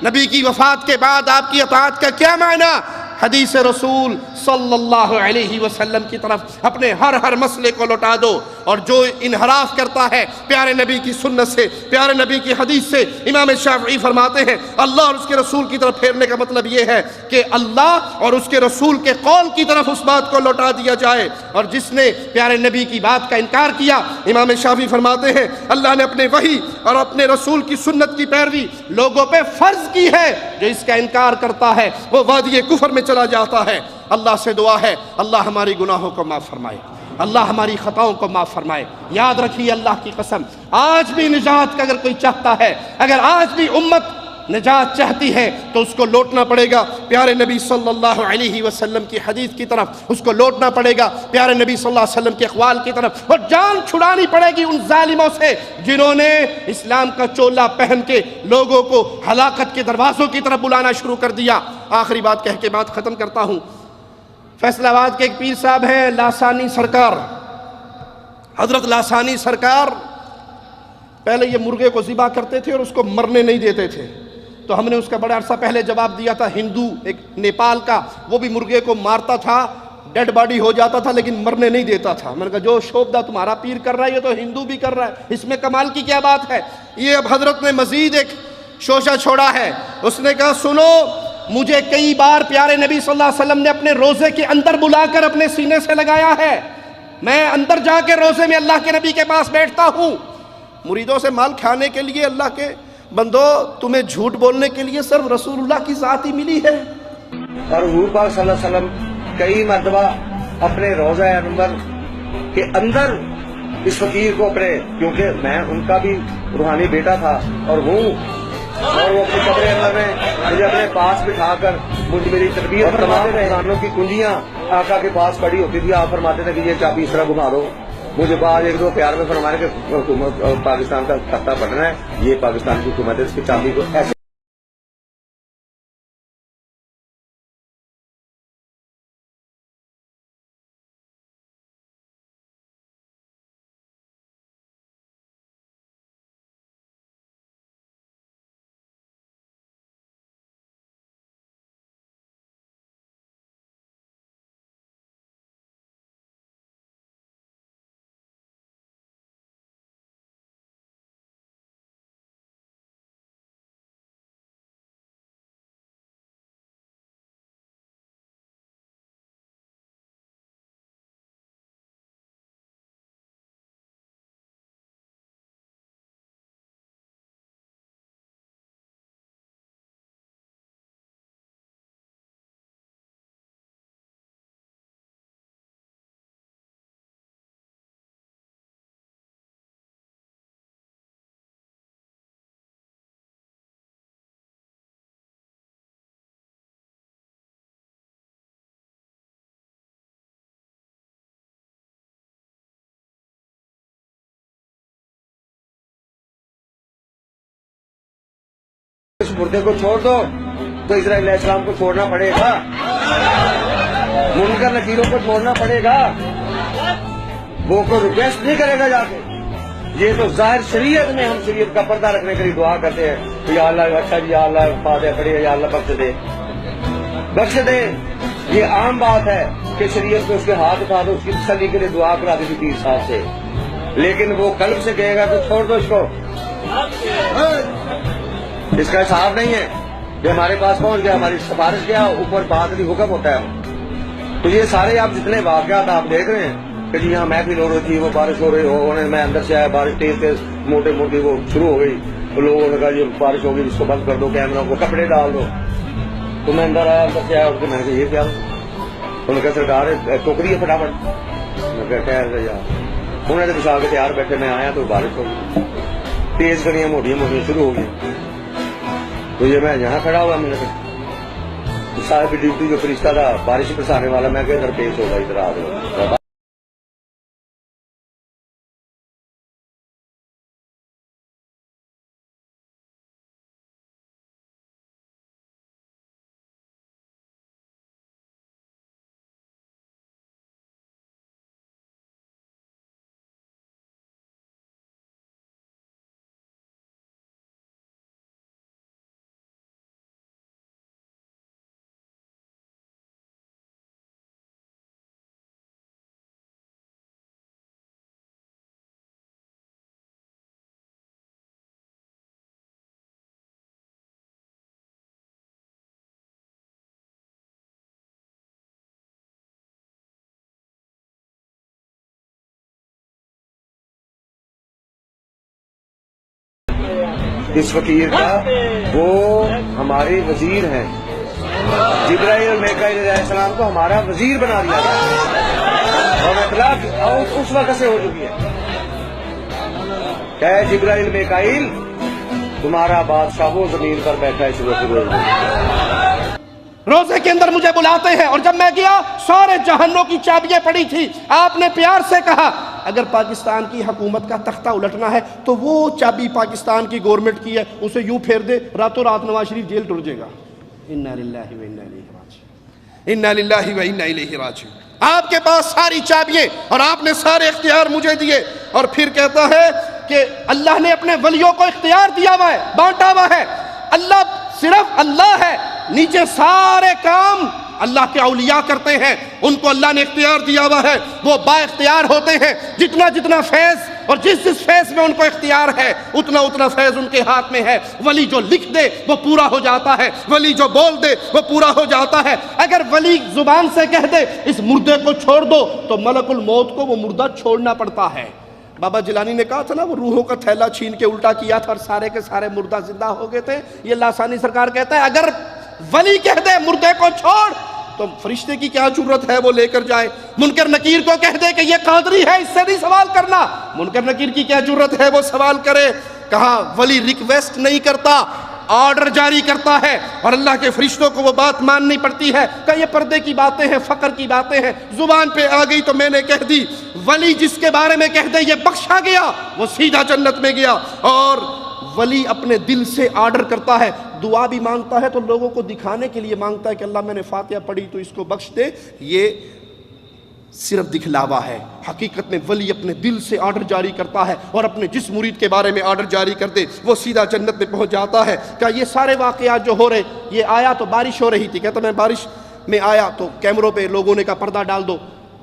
نبی کی وفات کے بعد آپ کی اطاعت کا کیا معنی؟ حدیث رسول صلی اللہ علیہ وسلم کی طرف اپنے ہر مسئلے کو لوٹا دو. اور جو انحراف کرتا ہے پیارے نبی کی سنت سے، پیارے نبی کی حدیث سے، امام شافعی فرماتے ہیں اللہ اور اس کے رسول کی طرف پھیرنے کا مطلب یہ ہے کہ اللہ اور اس کے رسول کے قول کی طرف اس بات کو لوٹا دیا جائے. اور جس نے پیارے نبی کی بات کا انکار کیا، امام شافعی فرماتے ہیں اللہ نے اپنے وحی اور اپنے رسول کی سنت کی پیروی لوگوں پہ فرض کی ہے. جو اس کا انکار کرتا ہے وہ وادی کفر میں چلا جاتا ہے. اللہ سے دعا ہے اللہ ہماری گناہوں کو معاف فرمائے. اللہ ہماری خطاؤں کو معاف فرمائے۔ یاد رکھیے اللہ کی قسم، آج بھی نجات کا اگر کوئی چاہتا ہے، اگر آج بھی امت نجات چاہتی ہے تو اس کو لوٹنا پڑے گا پیارے نبی صلی اللہ علیہ وسلم کی حدیث کی طرف، اس کو لوٹنا پڑے گا پیارے نبی صلی اللہ علیہ وسلم کے اقوال کی طرف، اور جان چھڑانی پڑے گی ان ظالموں سے جنہوں نے اسلام کا چولا پہن کے لوگوں کو ہلاکت کے دروازوں کی طرف بلانا شروع کر دیا۔ آخری بات کہہ کے بات ختم کرتا ہوں۔ فیصل آباد کے ایک پیر صاحب ہیں لاسانی سرکار، حضرت لاسانی سرکار پہلے یہ مرغے کو ذبح کرتے تھے اور اس کو مرنے نہیں دیتے تھے، تو ہم نے اس کا بڑا عرصہ پہلے جواب دیا تھا۔ ہندو ایک نیپال کا، وہ بھی مرغے کو مارتا تھا، ڈیڈ باڈی ہو جاتا تھا لیکن مرنے نہیں دیتا تھا۔ میں نے کہا جو شوبدہ تمہارا پیر کر رہا ہے یہ تو ہندو بھی کر رہا ہے، اس میں کمال کی کیا بات ہے؟ یہ اب حضرت نے مزید ایک شوشہ چھوڑا ہے، اس نے کہا سنو، مجھے کئی بار پیارے نبی صلی اللہ علیہ وسلم نے اپنے روزے کے اندر بلا کر اپنے سینے سے لگایا ہے، میں اندر جا کے روزے میں اللہ کے نبی کے پاس بیٹھتا ہوں، مریدوں سے مال کھانے کے لیے۔ اللہ کے بندو، تمہیں جھوٹ بولنے کے لیے صرف رسول اللہ کی ذات ہی ملی ہے۔ اور حضور پاک صلی اللہ علیہ وسلم کئی مرتبہ اپنے روضہ انور کے اندر اس فقیر کو اپنے، کیونکہ میں ان کا بھی روحانی بیٹا تھا اور ہوں، اور وہ اپنے قبر انور میں مجھے اپنے پاس بٹھا کر مجھے میری تربیت اور تمام خزانوں کی کنجیاں آقا کے پاس پڑی ہوتی تھی۔ آپ فرماتے تھے کہ یہ چابی اس طرح گھما دو۔ مجھے بعد ایک دو پیار میں فرمانے کہ حکومت پاکستان کا خطہ بننا ہے، یہ پاکستان کی حکومت ہے، اس کی چابی کو ایسے اس مردے کو چھوڑ دو تو اسرائیل علیہ السلام کو چھوڑنا پڑے گا، منکر نکیروں کو چھوڑنا پڑے گا، وہ کو ریکویسٹ نہیں کرے گا جا کے۔ یہ تو ظاہر شریعت میں ہم شریعت کا پردہ رکھنے کے لیے دعا کرتے ہیں، یا اللہ اچھا جی، یا اللہ فاتحہ پڑھے، یا اللہ بخش دے بخش دے۔ یہ عام بات ہے کہ شریعت میں اس کے ہاتھ اٹھا دو، اس کی تسلی کے لیے دعا کرا دی پیر صاحب سے، لیکن وہ قلب سے کہے گا تو چھوڑ دو اس کو، اس کا حساب نہیں ہے کہ ہمارے پاس پہنچ گیا، ہماری سفارش کیا، اوپر باطلی حکم ہوتا ہے۔ تو یہ سارے آپ جتنے واقعات آپ دیکھ رہے ہیں کہ جی یہاں محفل ہو رہی تھی، وہ بارش ہو رہی ہو، میں اندر سے آیا، بارش تیز تیز موٹے موٹی وہ شروع ہو گئی، لوگوں نے کہا یہ بارش ہو گئی، اس کو بند کر دو، کیمرہ کو کپڑے ڈال دو، تو میں اندر آیا، اندر سے آیا، اور میں نے کہا یہ کیا؟ انہوں نے کہا سرکار ٹوکری ہے فٹافٹ، میں کہا خیر یار، انہوں نے بچھا کے تیار بیٹھے، میں آیا تو بارش ہو گئی، تیز کریاں موٹیاں موٹیاں شروع ہو گئی۔ تو یہ میں یہاں کھڑا ہوا، میں نے کہا صاحب ڈیوٹی جو فرشتہ تھا بارش برسانے والا، میں کہ ادھر پیش ہوگا، ادھر آ گیا۔ اس فقیر کا وہ ہمارے وزیر ہیں، جبرائیل اور میکائیل علیہ السلام کو ہمارا وزیر بنا دیا گیا۔ اور اطلاق اس وقت سے ہو چکی ہے کہ جبرائیل میکائیل تمہارا بادشاہ وہ زمین پر بیٹھا ہے اس وقت روزے کے اندر مجھے بلاتے ہیں، اور جب میں گیا سارے جہنوں کی چابیاں پڑی تھی. آپ نے پیار سے کہا اگر پاکستان کی حکومت کا تختہ الٹنا ہے تو وہ چابی پاکستان کی گورنمنٹ کی ہے، اسے یوں پھیر دے، راتوں رات نواز شریف جیل ٹر جائے گا. انا للہ و انا الیہ راجعون، انا للہ و انا الیہ راجعون. آپ کے پاس ساری چابیاں اور آپ نے سارے اختیار مجھے دیے، اور پھر کہتا ہے کہ اللہ نے اپنے ولیوں کو اختیار دیا ہوا ہے، بانٹا ہوا ہے. اللہ صرف اللہ ہے، نیچے سارے کام اللہ کے اولیاء کرتے ہیں، ان کو اللہ نے اختیار دیا ہوا ہے، وہ با اختیار ہوتے ہیں. جتنا جتنا فیض اور جس جس فیض میں ان کو اختیار ہے اتنا اتنا فیض ان کے ہاتھ میں ہے. ولی جو لکھ دے وہ پورا ہو جاتا ہے، ولی جو بول دے وہ پورا ہو جاتا ہے. اگر ولی زبان سے کہہ دے اس مردے کو چھوڑ دو تو ملک الموت کو وہ مردہ چھوڑنا پڑتا ہے. بابا جیلانی نے کہا تھا نا وہ روحوں کا تھیلا چھین کے الٹا کیا تھا اور سارے کے سارے مردہ زندہ ہو گئے تھے. یہ لاسانی سرکار کہتا ہے اگر ولی کہہ دے مردے کو چھوڑ تو فرشتے کی کیا ضرورت ہے وہ لے کر جائے. منکر نکیر کو کہہ دے کہ یہ قادری ہے اس سے نہیں سوال کرنا، منکر نکیر کی کیا ضرورت ہے وہ سوال کرے. کہا ولی ریکویسٹ نہیں کرتا، آرڈر جاری کرتا ہے، اور اللہ کے فرشتوں کو وہ بات ماننی پڑتی ہے کہ یہ پردے کی باتیں ہیں، فقر کی باتیں ہیں، زبان پہ آ گئی تو میں نے کہہ دی. ولی جس کے بارے میں کہہ دے یہ بخشا گیا وہ سیدھا جنت میں گیا. اور ولی اپنے دل سے آرڈر کرتا ہے، دعا بھی مانگتا ہے تو لوگوں کو دکھانے کے لیے مانگتا ہے کہ اللہ میں نے فاتحہ پڑھی تو اس کو بخش دے، یہ صرف دکھلاوا ہے. حقیقت میں ولی اپنے دل سے آرڈر جاری کرتا ہے، اور اپنے جس مرید کے بارے میں آرڈر جاری کر دے وہ سیدھا جنت میں پہنچ جاتا ہے. کہ یہ سارے واقعات جو ہو رہے، یہ آیا تو بارش ہو رہی تھی، کہتا میں بارش میں آیا تو کیمروں پہ لوگوں نے کہا پردہ ڈال دو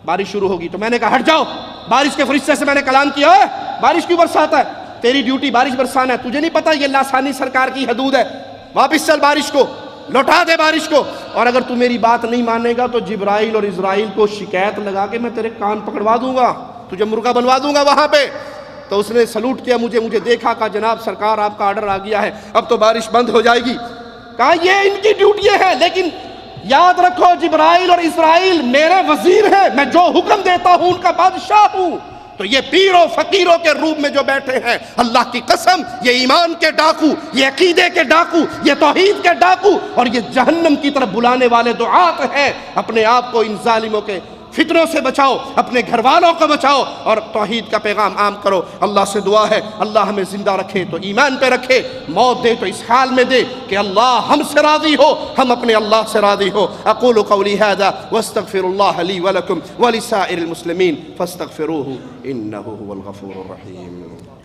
بارش شروع ہوگی، تو میں نے کہا ہٹ جاؤ. بارش کے فرشتے سے میں نے کلام کیا ہے بارش کیوں برساتا ہے، تیری ڈیوٹی بارش برسانا ہے، تجھے نہیں پتا یہ لاسانی سرکار کی حدود ہے، واپس چل بارش کو لوٹا دے بارش کو. اور اگر تو میری بات نہیں مانے گا تو جبرائیل اور اسرائیل کو شکایت لگا کے میں تیرے کان پکڑوا دوں گا، تجھے مرغا بنوا دوں گا وہاں پہ. تو اس نے سلوٹ کیا مجھے دیکھا، کہا جناب سرکار آپ کا آرڈر آ گیا ہے، اب تو بارش بند ہو جائے گی. کہا یہ ان کی ڈیوٹی ہے، لیکن یاد رکھو جبرائیل اور اسرائیل میرے وزیر ہیں، میں جو حکم دیتا ہوں ان کا بادشاہ ہوں. تو یہ پیروں فقیروں کے روپ میں جو بیٹھے ہیں، اللہ کی قسم یہ ایمان کے ڈاکو، یہ عقیدے کے ڈاکو، یہ توحید کے ڈاکو، اور یہ جہنم کی طرف بلانے والے دعات ہیں. اپنے آپ کو ان ظالموں کے فتنوں سے بچاؤ، اپنے گھر والوں کو بچاؤ اور توحید کا پیغام عام کرو. اللہ سے دعا ہے اللہ ہمیں زندہ رکھے تو ایمان پہ رکھے، موت دے تو اس حال میں دے کہ اللہ ہم سے راضی ہو، ہم اپنے اللہ سے راضی ہو. اقول قولی ھذا واستغفر اللہ لی ولکم ولسائر المسلمین فاستغفروہ انہ هو الغفور الرحیم.